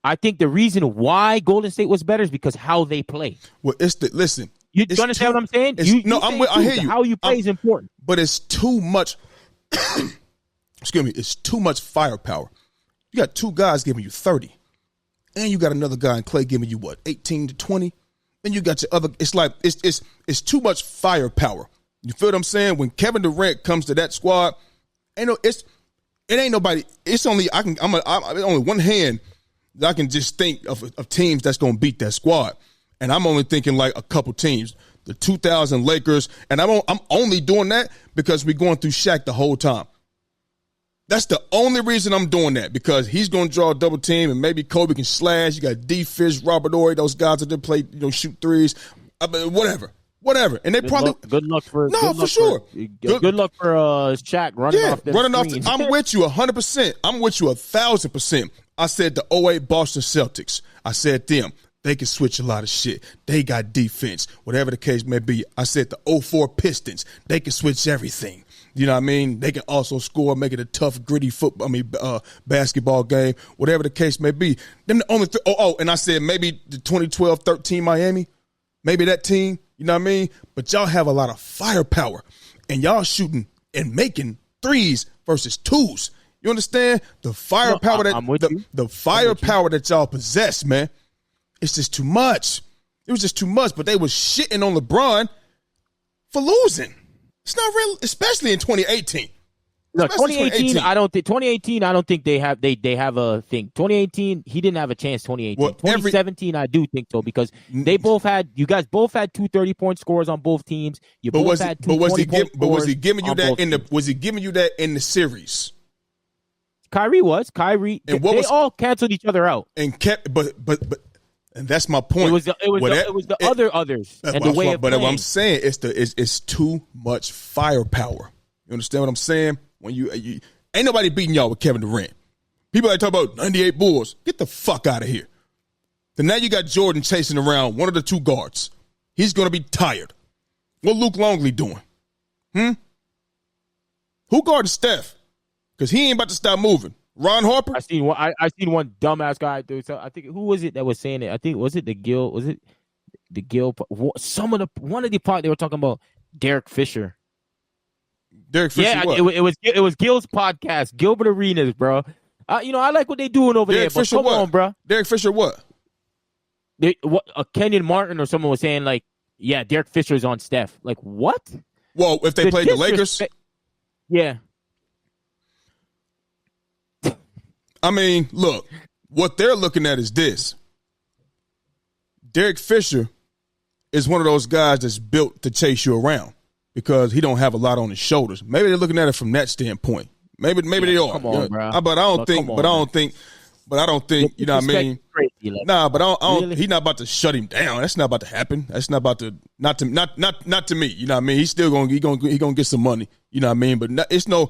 I think the reason why Golden State was better is because how they play. Well, listen. You understand what I'm saying? I hear you. How you play is important. But it's too much. excuse me, it's too much firepower. You got two guys giving you 30. And you got another guy in Clay giving you what, 18 to 20? And you got your other, it's like, it's too much firepower. You feel what I'm saying? When Kevin Durant comes to that squad, it ain't nobody, it's only, only one hand that I can just think of teams that's going to beat that squad. And I'm only thinking like a couple teams, the 2000 Lakers. And I'm only doing that because we're going through Shaq the whole time. That's the only reason I'm doing that, because he's going to draw a double team and maybe Kobe can slash. You got D. Fish, Robert Horry, those guys that play, shoot threes, whatever. And they good luck for sure. Good luck for Shaq running off. I'm with you 100%. I'm with you 1,000%. I said the 08 Boston Celtics. I said them. They can switch a lot of shit. They got defense, whatever the case may be. I said the 04 Pistons. They can switch everything. You know what I mean? They can also score, make it a tough, gritty basketball game, whatever the case may be. Them the only and I said maybe the 2012-13 Miami, maybe that team, you know what I mean? But y'all have a lot of firepower, and y'all shooting and making threes versus twos. You understand? The firepower the firepower that y'all possess, man, it's just too much. It was just too much, but they was shitting on LeBron for losing. It's not real, especially in 2018. No, 2018, I don't think they have a thing. 2018, he didn't have a chance. 2018, well, 2017, I do think so, because you guys both had 2 30-point scores on both teams. Was he giving you that in the series? Kyrie, and they all canceled each other out and kept, but. And that's my point. It was the others. And the way but what I'm saying, it's too much firepower. You understand what I'm saying? When you ain't nobody beating y'all with Kevin Durant. People that talk about 98 Bulls, get the fuck out of here. Then now you got Jordan chasing around one of the two guards. He's going to be tired. What Luke Longley doing? Who guarded Steph? Because he ain't about to stop moving. Ron Harper? I seen one dumbass guy do so. I think, who was it that was saying it? I think, was it the Gil? Was it the Gil? One of the part they were talking about Derek Fisher. Derek Fisher. Yeah, it was Gil's podcast, Gilbert Arenas, bro. I like what they doing over Derek there. Fisher, but come what? on, bro. Derek Fisher, what? Kenyon Martin or someone was saying like, yeah, Derek Fisher's on Steph. Like, what? Well, if they played the Lakers, yeah. I mean, look, what they're looking at is this. Derek Fisher is one of those guys that's built to chase you around because he don't have a lot on his shoulders. Maybe they're looking at it from that standpoint. Maybe they are. Come on, bro. But I don't think. You know what I mean? Crazy, nah, but I don't. Really? He's not about to shut him down. That's not about to happen. That's not about to. Not to me. You know what I mean? He's still gonna get some money. You know what I mean? But it's no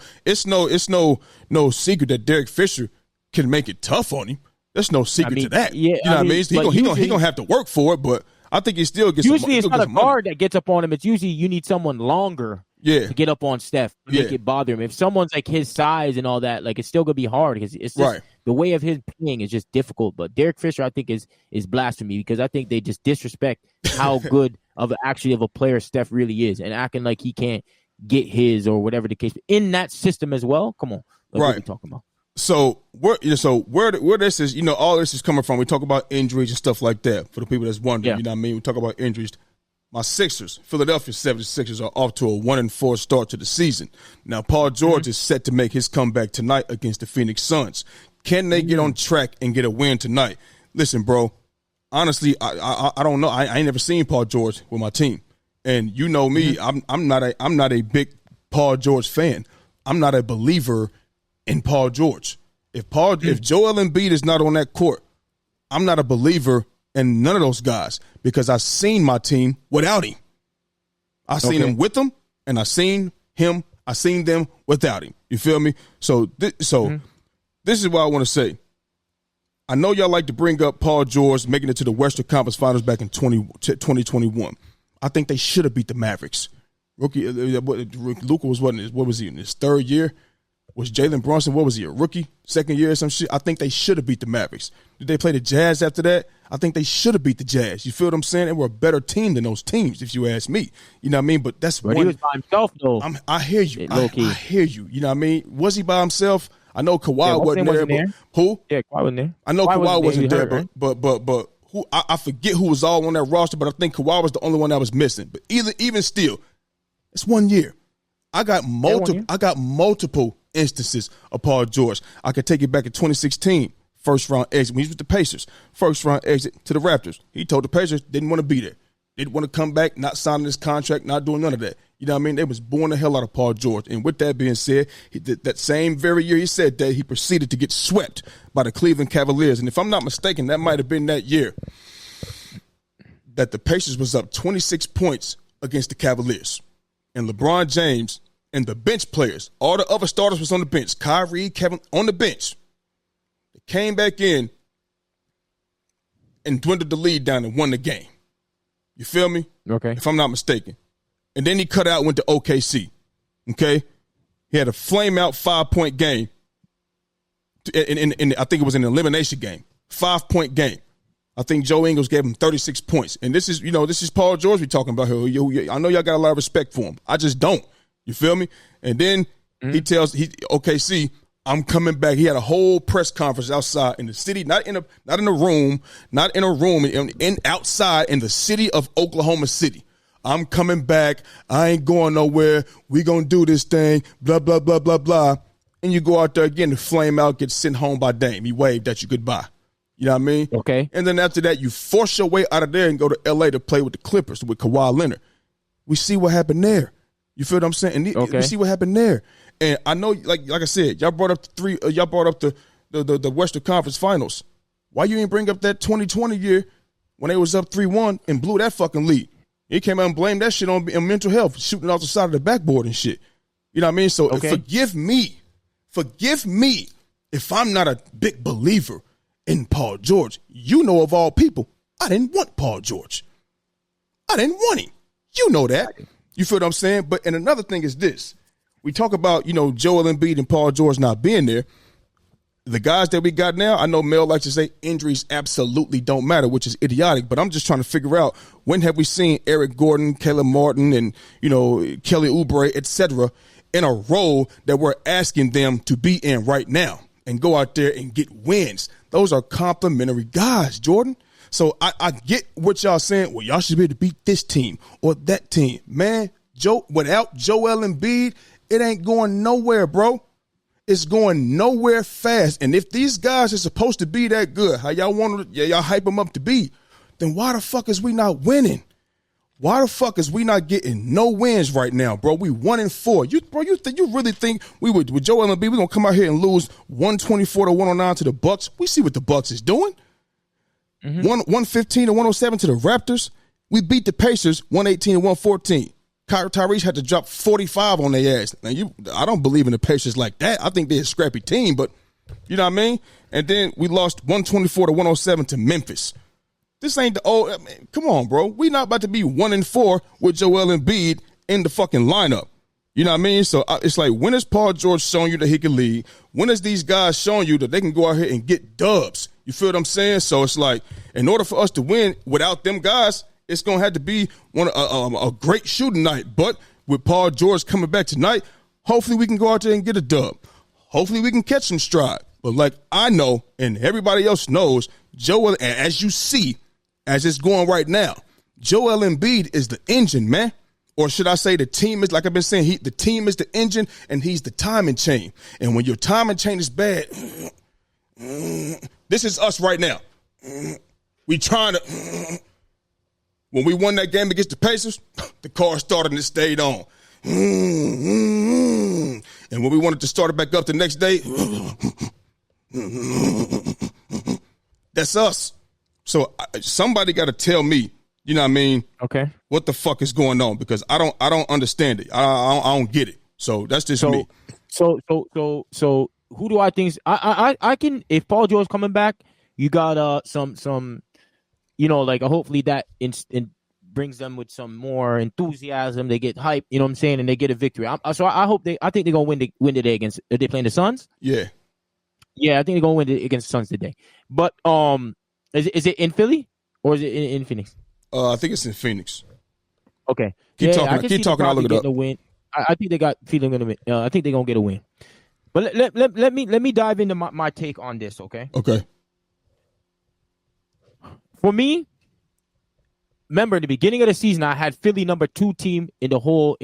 secret that Derek Fisher can make it tough on him. There's no secret to that. Yeah, you know what I mean? He gonna have to work for it, but I think he still gets. Usually, it's not a guard that gets up on him. It's usually you need someone longer. Yeah. To get up on Steph, to make it bother him. If someone's like his size and all that, like it's still gonna be hard because it's just the way of his playing is just difficult. But Derek Fisher, I think, is blasphemy because I think they just disrespect how good of a player Steph really is, and acting like he can't get his or whatever the case in that system as well. Come on, what are we talking about? So where this is, all this is coming from. We talk about injuries and stuff like that for the people that's wondering. You know what I mean? We talk about injuries. My Sixers, Philadelphia 76ers, are off to a 1-4 start to the season. Now, Paul George is set to make his comeback tonight against the Phoenix Suns. Can they get on track and get a win tonight? Listen, bro, honestly, I don't know. I ain't never seen Paul George with my team. And you know me, I'm not a big Paul George fan. I'm not a believer in Paul George. If Joel Embiid is not on that court, I'm not a believer in none of those guys because I've seen my team without him. I've seen him with them, and I've seen them without him. You feel me? So this is what I want to say. I know y'all like to bring up Paul George making it to the Western Conference Finals back in 2021. I think they should have beat the Mavericks. Luka was what was he in his third year? Was Jalen Brunson, what was he, a rookie? Second year or some shit? I think they should have beat the Mavericks. Did they play the Jazz after that? I think they should have beat the Jazz. You feel what I'm saying? They were a better team than those teams, if you ask me. You know what I mean? But that's But he was by himself, though. I hear you. I hear you. You know what I mean? Was he by himself? I know Kawhi wasn't there. But who? Yeah, Kawhi wasn't there. I know Kawhi wasn't there, right? but who? I forget who was all on that roster, but I think Kawhi was the only one that was missing. But even still, it's 1 year. I got multiple instances of Paul George. I could take it back in 2016, first round exit. When he was with the Pacers, first round exit to the Raptors. He told the Pacers didn't want to be there. Didn't want to come back, not signing this contract, not doing none of that. You know what I mean? They was boring the hell out of Paul George. And with that being said, that same very year he said that, he proceeded to get swept by the Cleveland Cavaliers. And if I'm not mistaken, that might have been that year that the Pacers was up 26 points against the Cavaliers. And LeBron James and the bench players, all the other starters was on the bench. Kyrie, Kevin, on the bench. They came back in and dwindled the lead down and won the game. You feel me? Okay. If I'm not mistaken. And then he cut out and went to OKC. Okay? He had a flame-out 5-point game. I think it was an elimination game. 5-point game. I think Joe Ingles gave him 36 points. And this is Paul George we're talking about here. I know y'all got a lot of respect for him. I just don't. You feel me? And then he tells OKC, I'm coming back. He had a whole press conference outside in the city, not in a room, outside in the city of Oklahoma City. I'm coming back. I ain't going nowhere. We gonna do this thing. Blah blah blah blah blah. And you go out there again to flame out, get sent home by Dame. He waved at you goodbye. You know what I mean? Okay. And then after that, you force your way out of there and go to LA to play with the Clippers with Kawhi Leonard. We see what happened there. You feel what I'm saying? And we see what happened there. And I know, like I said, y'all brought up the Western Conference Finals. Why you ain't bring up that 2020 year when they was up 3-1 and blew that fucking lead? He came out and blamed that shit on mental health, shooting off the side of the backboard and shit. You know what I mean? So forgive me if I'm not a big believer in Paul George. You know, of all people, I didn't want Paul George. I didn't want him. You know that. You feel what I'm saying? And another thing is this. We talk about, Joel Embiid and Paul George not being there. The guys that we got now, I know Mel likes to say injuries absolutely don't matter, which is idiotic, but I'm just trying to figure out, when have we seen Eric Gordon, Caleb Martin, and, Kelly Oubre, et cetera, in a role that we're asking them to be in right now and go out there and get wins? Those are complimentary guys, Jordan. So I get what y'all saying. Well, y'all should be able to beat this team or that team. Man, without Joel Embiid, it ain't going nowhere, bro. It's going nowhere fast. And if these guys are supposed to be that good, how y'all hype them up to be, then why the fuck is we not winning? Why the fuck is we not getting no wins right now, bro? We 1-4. You really think we would, with Joel Embiid, we gonna come out here and lose 124-109 to the Bucks? We see what the Bucks is doing. 115-107 to the Raptors. We beat the Pacers 118-114. Tyrese had to drop 45 on their ass. Now I don't believe in the Pacers like that. I think they're a scrappy team, but you know what I mean? And then we lost 124-107 to Memphis. This ain't the old. I mean, come on, bro. We not about to be 1-4 with Joel Embiid in the fucking lineup. You know what I mean? So it's like, when is Paul George showing you that he can lead? When is these guys showing you that they can go out here and get dubs? You feel what I'm saying? So it's like, in order for us to win without them guys, it's going to have to be a great shooting night. But with Paul George coming back tonight, hopefully we can go out there and get a dub. Hopefully we can catch some stride. But like I know and everybody else knows, Joel, and as you see, as it's going right now, Joel Embiid is the engine, man. Or should I say the team is, like I've been saying, the team is the engine and he's the timing chain. And when your timing chain is bad, this is us right now. We trying to... When we won that game against the Pacers, the car started and it stayed on. And when we wanted to start it back up the next day, that's us. So somebody got to tell me, you know what I mean? Okay. What the fuck is going on? Because I don't understand it. I don't get it. So that's just me. So who do I think? I can, if Paul George coming back, you got some hopefully that brings them with some more enthusiasm. They get hype, you know what I'm saying, and they get a victory. I think they're gonna win today against. Are they playing the Suns? Yeah. Yeah, I think they're gonna win against the Suns today. But is it in Philly or is it in Phoenix? I think it's in Phoenix. Okay. Keep talking. Keep talking. I'll look it up. A win. I think they got feeling gonna win. I think they're gonna get a win. But let me dive into my take on this. Okay. Okay. For me, remember in the beginning of the season, I had Philly number 2 team in the whole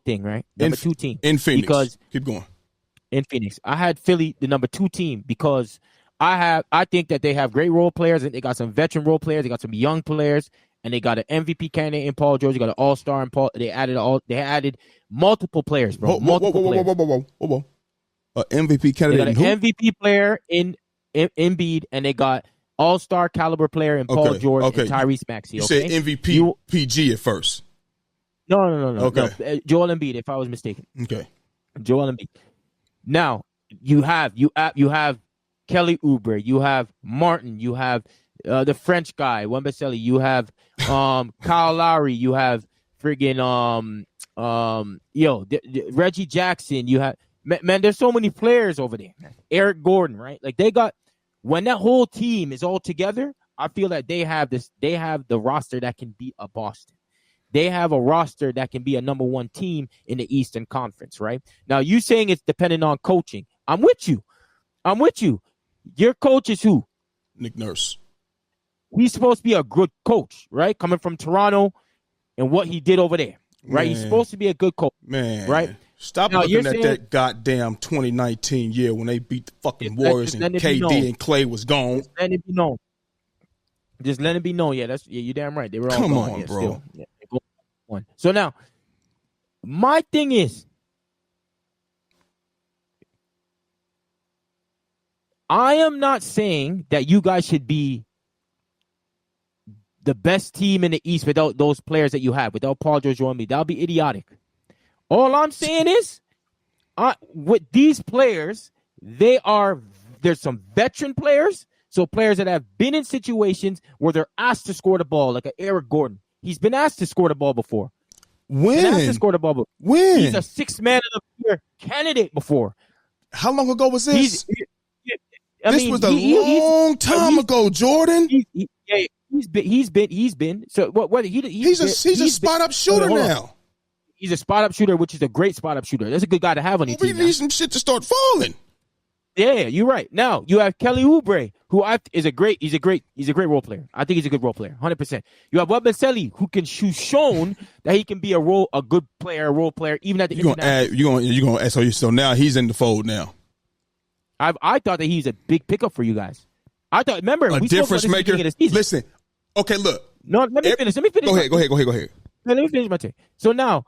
thing, right? Number 2 team in Phoenix. Because keep going. In Phoenix, I had Philly the number 2 team because I think that they have great role players and they got some veteran role players, they got some young players, and they got an MVP candidate in Paul George, they got an All-Star in Paul. They added multiple players, bro. Whoa. MVP candidate. They got an MVP player in Embiid, and they got All-Star caliber player in Paul George and Tyrese Maxey. You said MVP PG at first. No. Okay. No. Joel Embiid, if I was mistaken. Okay. Joel Embiid. Now you have Kelly Oubre, you have Martin, you have the French guy Wembanyama, you have Kyle Lowry, you have friggin' Reggie Jackson, you have man. There's so many players over there. Eric Gordon, right? Like they got when that whole team is all together. I feel that they have the roster that can beat a Boston. They have a roster that can be a number 1 team in the Eastern Conference, right? Now, you saying it's dependent on coaching. I'm with you. Your coach is who? Nick Nurse. He's supposed to be a good coach, right? Coming from Toronto and what he did over there, right? He's supposed to be a good coach, right? Stop looking at that goddamn 2019 year when they beat the fucking Warriors and KD and Clay was gone. Just let it be known. Yeah, you're damn right. They were all Come gone. on, bro. One. So now, my thing is, I am not saying that you guys should be the best team in the East without those players that you have, without Paul George or me. That would be idiotic. All I'm saying is, with these players, there's some veteran players, so players that have been in situations where they're asked to score the ball, like an Eric Gordon. He's been asked to score the ball before. When? He's a 6th man of the year candidate before. How long ago was this? This was a long time ago, Jordan. He's been. So what? He's a spot up shooter now. He's a spot up shooter, which is a great spot up shooter. That's a good guy to have on your team. We need some shit to start falling. Yeah, you're right. Now you have Kelly Oubre, who he's a great role player. I think he's a good role player, 100%. You have Wembanyama, who's shown that he can be a good player, a role player, even at the international. You're gonna add so now he's in the fold now. I thought that he's a big pickup for you guys. I thought, remember, a difference maker. Listen, okay, look. No, let me finish. Go ahead. Let me finish my take. So now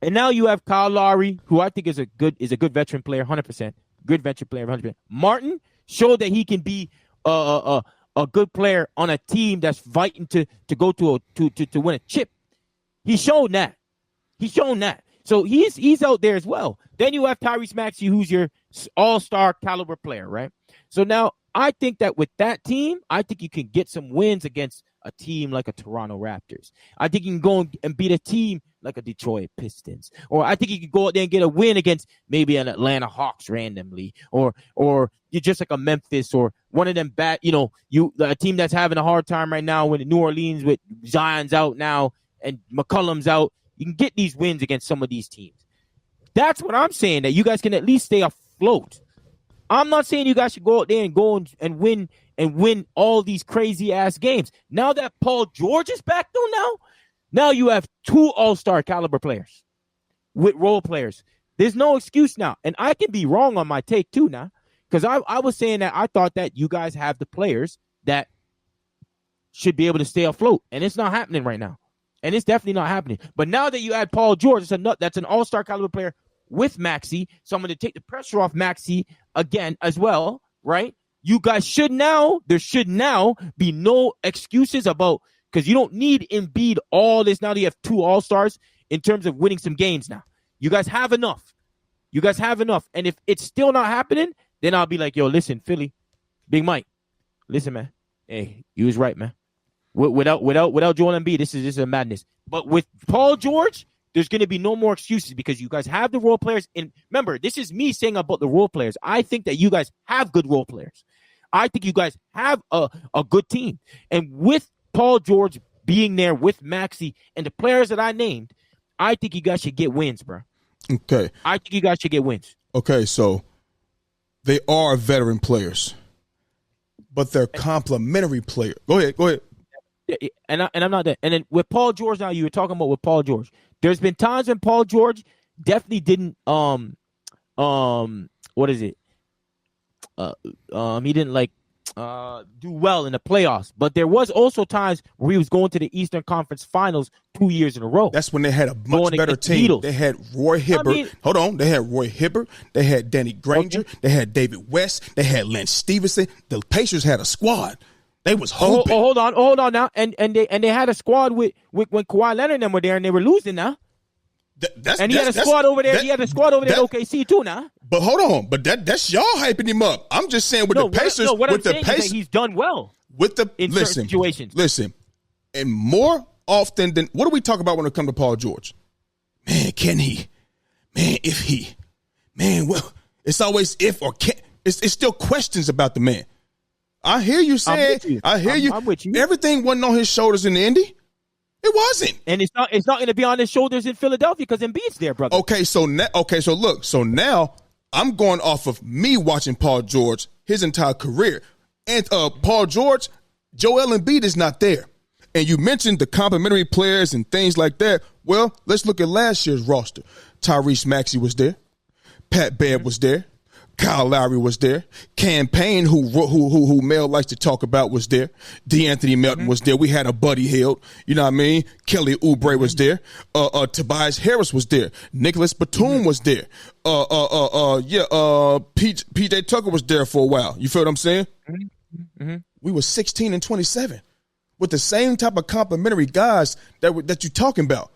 you have Kyle Lowry, who I think is a good veteran player, 100%. Good veteran player, 100%. Martin showed that he can be a good player on a team that's fighting to go to win a chip. He's shown that. So he's out there as well. Then you have Tyrese Maxey, who's your all-star caliber player, right? So now I think that with that team, I think you can get some wins against a team like a Toronto Raptors. I think you can go and beat a team like a Detroit Pistons. Or I think you can go out there and get a win against maybe an Atlanta Hawks randomly. Or you're just like a Memphis or one of them bad, a team that's having a hard time right now with New Orleans with Zion's out now and McCollum's out. You can get these wins against some of these teams. That's what I'm saying, that you guys can at least stay afloat. I'm not saying you guys should go out there and win all these crazy ass games. Now that Paul George is back though, now you have 2 all-star caliber players with role players. There's no excuse now. And I can be wrong on my take too now. Because I was saying that I thought that you guys have the players that should be able to stay afloat. And it's not happening right now. And it's definitely not happening. But now that you add Paul George, that's an all-star caliber player with Maxey. So I'm going to take the pressure off Maxey again as well, right? You guys there should now be no excuses about, because you don't need Embiid all this. Now that you have 2 all-stars in terms of winning some games now. You guys have enough. And if it's still not happening, then I'll be like, yo, listen, Philly, Big Mike, listen, man. Hey, you was right, man. Without Joel Embiid, this is a madness. But with Paul George, there's going to be no more excuses because you guys have the role players. And remember, this is me saying about the role players. I think that you guys have good role players. I think you guys have a good team. And with Paul George being there with Maxey and the players that I named, I think you guys should get wins, bro. Okay. I think you guys should get wins. Okay, so they are veteran players, but they're complementary players. Go ahead. And I'm not that. And then with Paul George, now you were talking about with Paul George. There's been times when Paul George definitely didn't what is it? He didn't do well in the playoffs, but there was also times where he was going to the Eastern Conference Finals 2 years in a row. That's when they had a much better team. They had Roy Hibbert. They had Roy Hibbert. They had Danny Granger. Okay. They had David West. They had Lance Stevenson. The Pacers had a squad. They was hoping. Hold on now. And they had a squad with when Kawhi Leonard and them were there, and they were losing now. He had a squad over there. He had a squad over there at OKC too now. But hold on. But that's y'all hyping him up. I'm just saying with the Pacers. What I'm saying is that he's done well in certain situations. Listen, and more often than what do we talk about when it comes to Paul George? Man, can he? Man, if he? Man, well, it's always if or can. It's still questions about the man. I hear you saying. I'm with you. Everything wasn't on his shoulders in the Indy. It wasn't, and it's not going to be on his shoulders in Philadelphia because Embiid's there, brother. So now I'm going off of me watching Paul George his entire career, and Paul George, Joel Embiid is not there, and you mentioned the complementary players and things like that. Well, let's look at last year's roster. Tyrese Maxey was there, Pat Bev was there, Kyle Lowry was there. Cam Payne, who Mel likes to talk about, was there. DeAnthony Melton was there. We had a Buddy Hield. You know what I mean? Kelly Oubre was there. Tobias Harris was there. Nicholas Batum was there. PJ Tucker was there for a while. You feel what I'm saying? We were 16 and 27 with the same type of complimentary guys that you're talking about.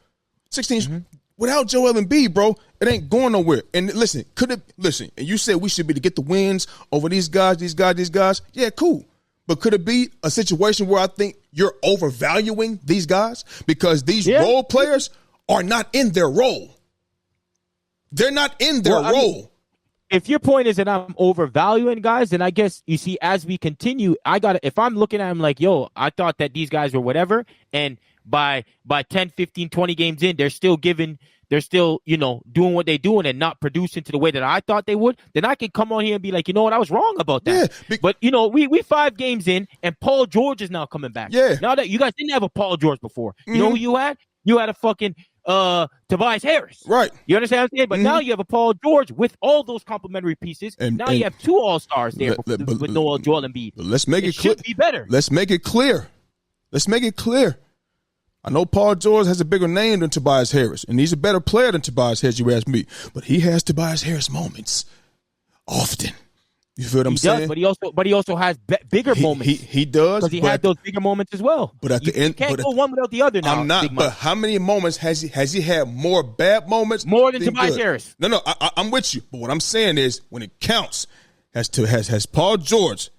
16. Without Joel Embiid, bro, it ain't going nowhere. And listen, and you said we should be to get the wins over these guys. Yeah, cool. But could it be a situation where I think you're overvaluing these guys because these role players are not in their role? They're not in their role. I mean, if your point is that I'm overvaluing guys, then I guess you see as we continue, if I'm looking at them like, yo, I thought that these guys were whatever, and by 10, 15, 20 games in, they're still, doing what they're doing and not producing to the way that I thought they would, then I can come on here and be like, you know what, I was wrong about that. Yeah, but, we 5 games in, and Paul George is now coming back. Yeah. Now that you guys didn't have a Paul George before. You know who you had? You had a fucking Tobias Harris. Right. You understand what I'm saying? But now you have a Paul George with all those complementary pieces. And you have 2 all-stars there with no Joel Embiid. Let's make it clear. Should be better. Let's make it clear. I know Paul George has a bigger name than Tobias Harris, and he's a better player than Tobias Harris, you ask me. But he has Tobias Harris moments often. You feel what I'm saying? But he also has bigger moments. He does. Because he had those bigger moments as well. But at the end, you can't go one without the other now. I'm not. But how many moments has he had more bad moments? More than Tobias Harris. No, I'm with you. But what I'm saying is, when it counts, has Paul George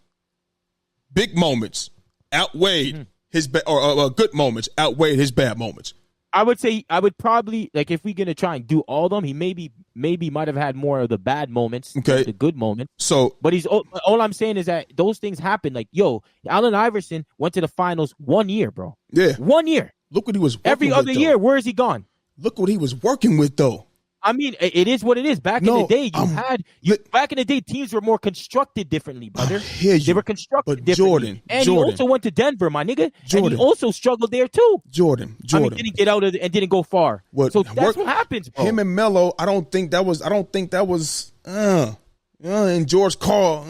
big moments outweighed his good moments outweighed his bad moments? I would say I would probably, like, if we're gonna try and do all of them, he maybe might have had more of the bad moments than the good moments. So, but all I'm saying is that those things happen. Like, Allen Iverson went to the finals 1 year, bro. Yeah, 1 year. Look what he was working every other with, year. Where is he gone? Look what he was working with, though. I mean, it is what it is. Back in the day, back in the day, teams were more constructed differently, brother. I hear you. They were constructed differently. He also went to Denver, my nigga. And he also struggled there too. Jordan. I mean, didn't get out of and didn't go far. So that's what happens, bro. Him and Melo, I don't think that was and George Karl,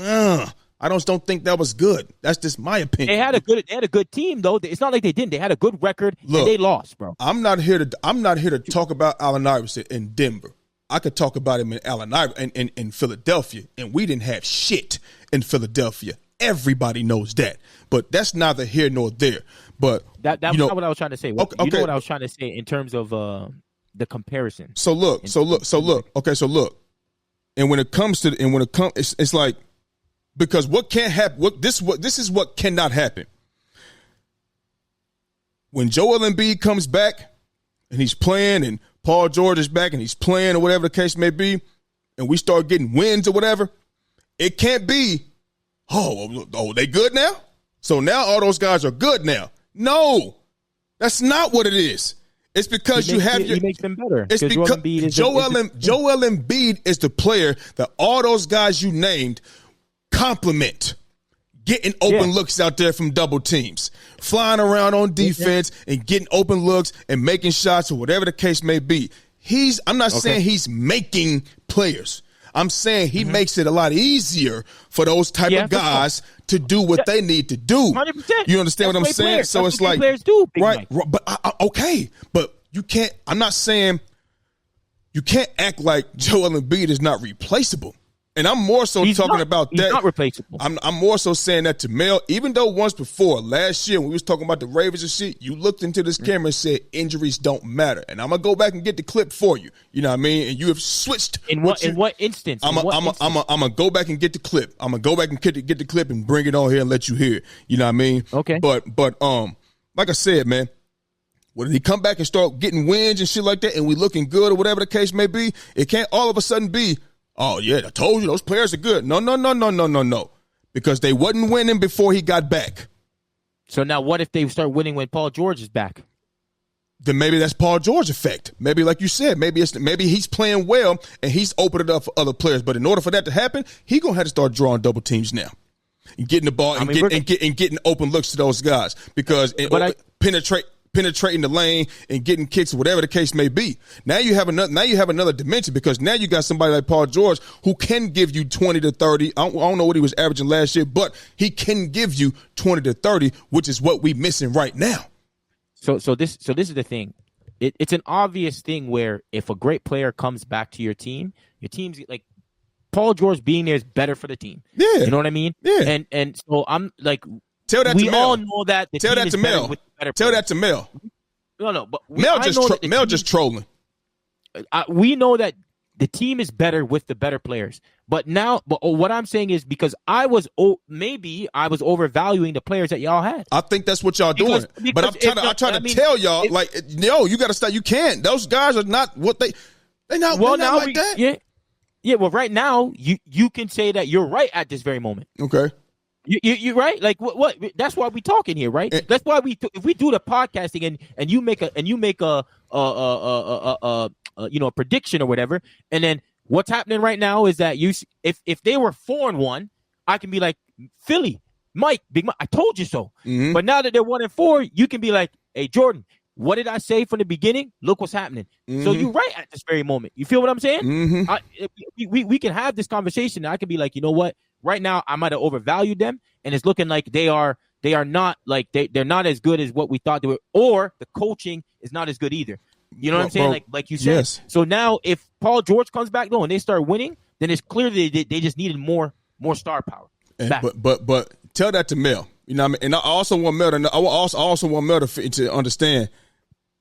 I don't think that was good. That's just my opinion. They had a good team though. It's not like they didn't. They had a good record. Look, and they lost, bro. I'm not here to talk about Allen Iverson in Denver. I could talk about him in Philadelphia, and we didn't have shit in Philadelphia. Everybody knows that. But that's neither here nor there. But that's not what I was trying to say. You know what I was trying to say in terms of the comparison. So look. Okay, so look. And when it comes, it's like, because what can't happen? This is what cannot happen. when Joel Embiid comes back and he's playing and Paul George is back and he's playing or whatever the case may be, and we start getting wins or whatever, it can't be, they good now? So now all those guys are good now. No, that's not what it is. It's because he makes them better. It's because Joel Embiid is the player that all those guys you named compliment. Getting open looks out there from double teams, flying around on defense and getting open looks and making shots or whatever the case may be. I'm not saying he's making players. I'm saying he makes it a lot easier for those type of guys to do what they need to do. 100%. You understand what I'm saying? Players. So it's like, players do, right, but okay, but you can't. I'm not saying you can't act like Joel Embiid is not replaceable. And I'm more so talking about that. He's not replaceable. I'm more so saying that to Mel, even though once before, last year, when we was talking about the Ravens and shit, you looked into this camera and said injuries don't matter. And I'm going to go back and get the clip for you. You know what I mean? And you have switched. In what instance? I'm going to go back and get the clip. I'm going to go back and get the clip and bring it on here and let you hear it. You know what I mean? Okay. But like I said, man, when he come back and start getting wins and shit like that and we looking good or whatever the case may be, it can't all of a sudden be, oh, yeah, I told you those players are good. No. Because they wasn't winning before he got back. So now what if they start winning when Paul George is back? Then maybe that's Paul George effect. Maybe like you said, maybe he's playing well and he's opened it up for other players. But in order for that to happen, he's going to have to start drawing double teams now. And getting the ball and getting open looks to those guys. Because penetrating the lane and getting kicks or whatever the case may be. Now you have another dimension because now you got somebody like Paul George who can give you 20 to 30. I don't know what he was averaging last year, but he can give you 20 to 30, which is what we missing right now. So this is the thing. It's an obvious thing where if a great player comes back to your team's like Paul George being there is better for the team. Yeah. You know what I mean? Yeah. And so I'm like, tell that we to Mel. all know that the Tell team that is to better Mel. with better Tell players. that to Mel. No, but Mel just trolling. We know that the team is better with the better players. But what I'm saying is because I was overvaluing the players that y'all had. I think that's what y'all doing. But I'm trying to tell y'all, you got to stop. You can't. Those guys are not what they're not. Well, now like that. Yeah. Well, right now you can say that you're right at this very moment. Okay. You right? Like what? That's why we talking here, right? That's why if we do the podcasting and you make a prediction or whatever, and then what's happening right now is that if they were 4-1, I can be like Philly, Big Mike, I told you so. Mm-hmm. But now that they're 1-4, you can be like, hey Jordan, what did I say from the beginning? Look what's happening. Mm-hmm. So you're right at this very moment. You feel what I'm saying? Mm-hmm. We can have this conversation. And I can be like, you know what? Right now, I might have overvalued them, and it's looking like they are not like they're not as good as what we thought they were, or the coaching is not as good either. You know what I'm saying? Like you said. Yes. So now, if Paul George comes back though and they start winning, then it's clear that they just needed more star power. But tell that to Mel. You know what I mean? And I also want Mel to understand.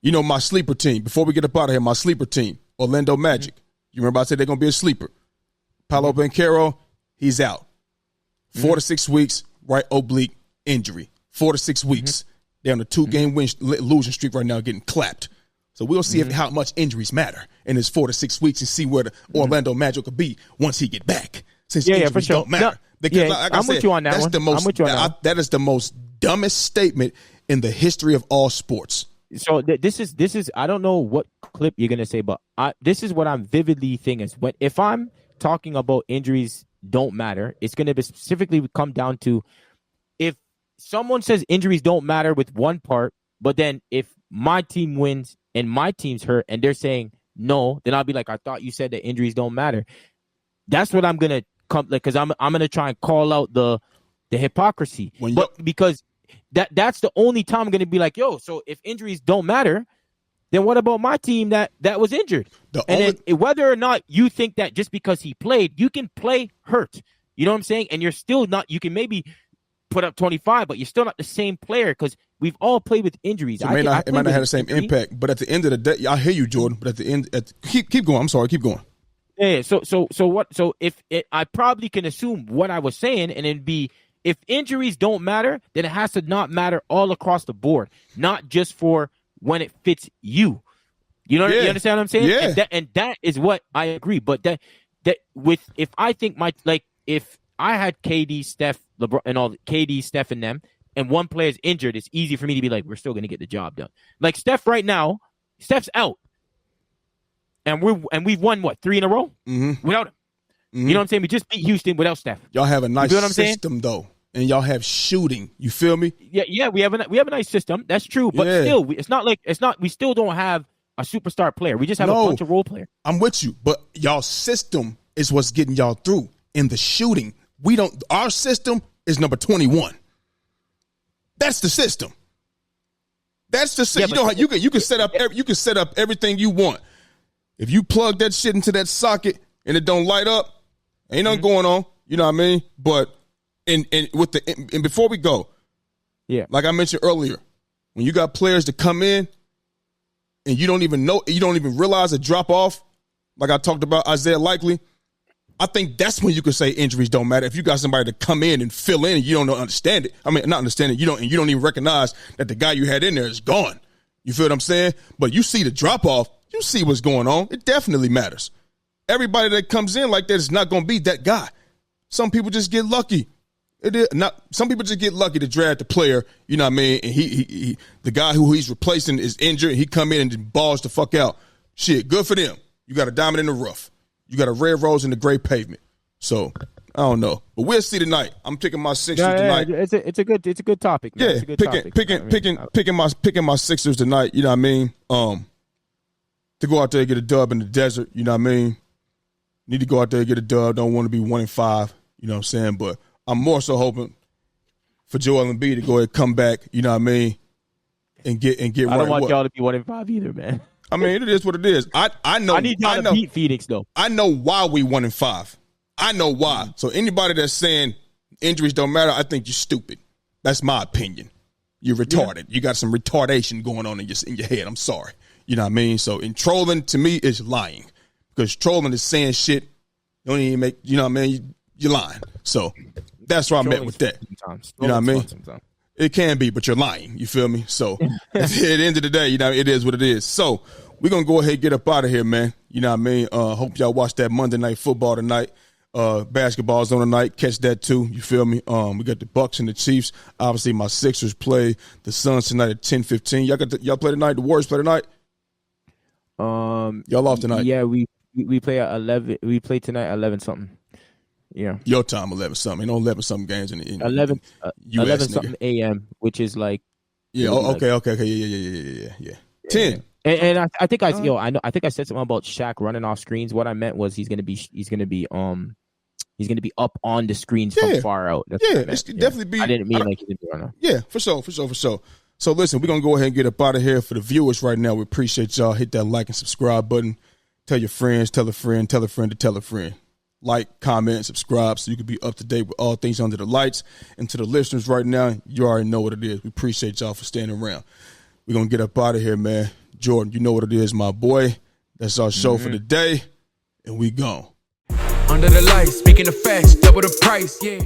You know, my sleeper team. Before we get up out of here, my sleeper team, Orlando Magic. Mm-hmm. You remember I said they're gonna be a sleeper. Paolo Banchero, he's out. 4 to 6 weeks, right oblique injury. 4 to 6 weeks. They're on a 2-game losing streak right now, getting clapped. So we'll see how much injuries matter in his 4 to 6 weeks and see where the Orlando Magic could be once he get back. Since injuries for sure. Don't matter. No, because like I said, with you on that that's one. The most, that is the most dumbest statement in the history of all sports. So this is I don't know what clip you're gonna say, but this is what I'm vividly thinking is if I'm talking about injuries don't matter, it's going to specifically come down to if someone says injuries don't matter with one part, but then if my team wins and my team's hurt and they're saying no, then I'll be like, I thought you said that injuries don't matter. That's what I'm going to come because I'm going to try and call out the hypocrisy. Because that's the only time I'm going to be like, yo, so if injuries don't matter, then what about my team that was injured? Then whether or not you think that just because he played, you can play hurt. You know what I'm saying? And you're still not, you can maybe put up 25, but you're still not the same player because we've all played with injuries. So it might not have the same impact, but at the end of the day, I hear you, Jordan, but at the end, keep going. I'm sorry, keep going. Yeah. So if I probably can assume what I was saying and it'd be, if injuries don't matter, then it has to not matter all across the board, not just for when it fits you. You know, you understand what I'm saying? Yeah. And that is what I agree. But if I think if I had KD, Steph, LeBron, and all KD, Steph, and them, and one player is injured, it's easy for me to be like, we're still gonna get the job done. Like Steph right now, Steph's out, and we've won what 3 in a row without him. You know what I'm saying? We just beat Houston without Steph. Y'all have a nice system saying? though, and y'all have shooting. You feel me? Yeah, we have a nice system. That's true, but still, it's not. We still don't have a superstar player. We just have a bunch of role players. I'm with you, but y'all system is what's getting y'all through. In the shooting, our system is number 21. That's the system. That's the system. You can set up everything you want. If you plug that shit into that socket and it don't light up, ain't nothing going on. You know what I mean? But and before we go, like I mentioned earlier, when you got players that come in and you don't even realize a drop off, like I talked about Isaiah Likely, I think that's when you can say injuries don't matter. If you got somebody to come in and fill in and you don't understand it. I mean, not understand it. You don't even recognize that the guy you had in there is gone. You feel what I'm saying? But you see the drop off, you see what's going on. It definitely matters. Everybody that comes in like that is not going to be that guy. Some people just get lucky. Some people just get lucky to draft the player, you know what I mean? And he the guy who he's replacing is injured. He come in and just balls the fuck out. Shit, good for them. You got a diamond in the rough. You got a red rose in the gray pavement. So I don't know, but we'll see tonight. I'm picking my Sixers tonight. It's a good topic. Man. Yeah, it's a good topic. Picking my Sixers tonight. You know what I mean? To go out there and get a dub in the desert. You know what I mean? Need to go out there and get a dub. Don't want to be 1-5. You know what I'm saying? But I'm more so hoping for Joel Embiid to go ahead and come back. You know what I mean? And get right. I don't want y'all to be 1-5 either, man. I mean, it is what it is. I know. I need y'all to beat Phoenix, though. I know why we 1-5. I know why. So anybody that's saying injuries don't matter, I think you're stupid. That's my opinion. You're retarded. You got some retardation going on in your head. I'm sorry. You know what I mean? So, and trolling to me is lying, because trolling is saying shit. You don't even make. You know what I mean? You're lying. So that's where I'm at with that. You know what I mean? It can be, but you're lying. You feel me? So at the end of the day, you know, it is what it is. So we're going to go ahead and get up out of here, man. You know what I mean? Hope y'all watch that Monday Night Football tonight. Basketball's on tonight. Catch that too. You feel me? We got the Bucks and the Chiefs. Obviously, my Sixers play the Suns tonight at 10:15. Y'all play tonight? The Warriors play tonight? Y'all off tonight? Yeah, we play at 11. We play tonight at 11 something. Yeah, your time 11 something. You know, 11 something games in 11 something a.m., which is like okay, yeah. 10. And I think I think I said something about Shaq running off screens. What I meant was he's gonna be up on the screens from far out. That's it's definitely be. I didn't mean like he's gonna be running. Yeah, for sure. So listen, we're gonna go ahead and get up out of here. For the viewers right now, we appreciate y'all. Hit that like and subscribe button. Tell your friends, tell a friend, tell a friend to tell a friend. Like, comment, subscribe so you can be up to date with all things under the lights. And to the listeners right now, you already know what it is. We appreciate y'all for staying around. We're going to get up out of here, man. Jordan, you know what it is, my boy. That's our show for the day, and we gone. Under the lights, speaking of facts, double the price, yeah.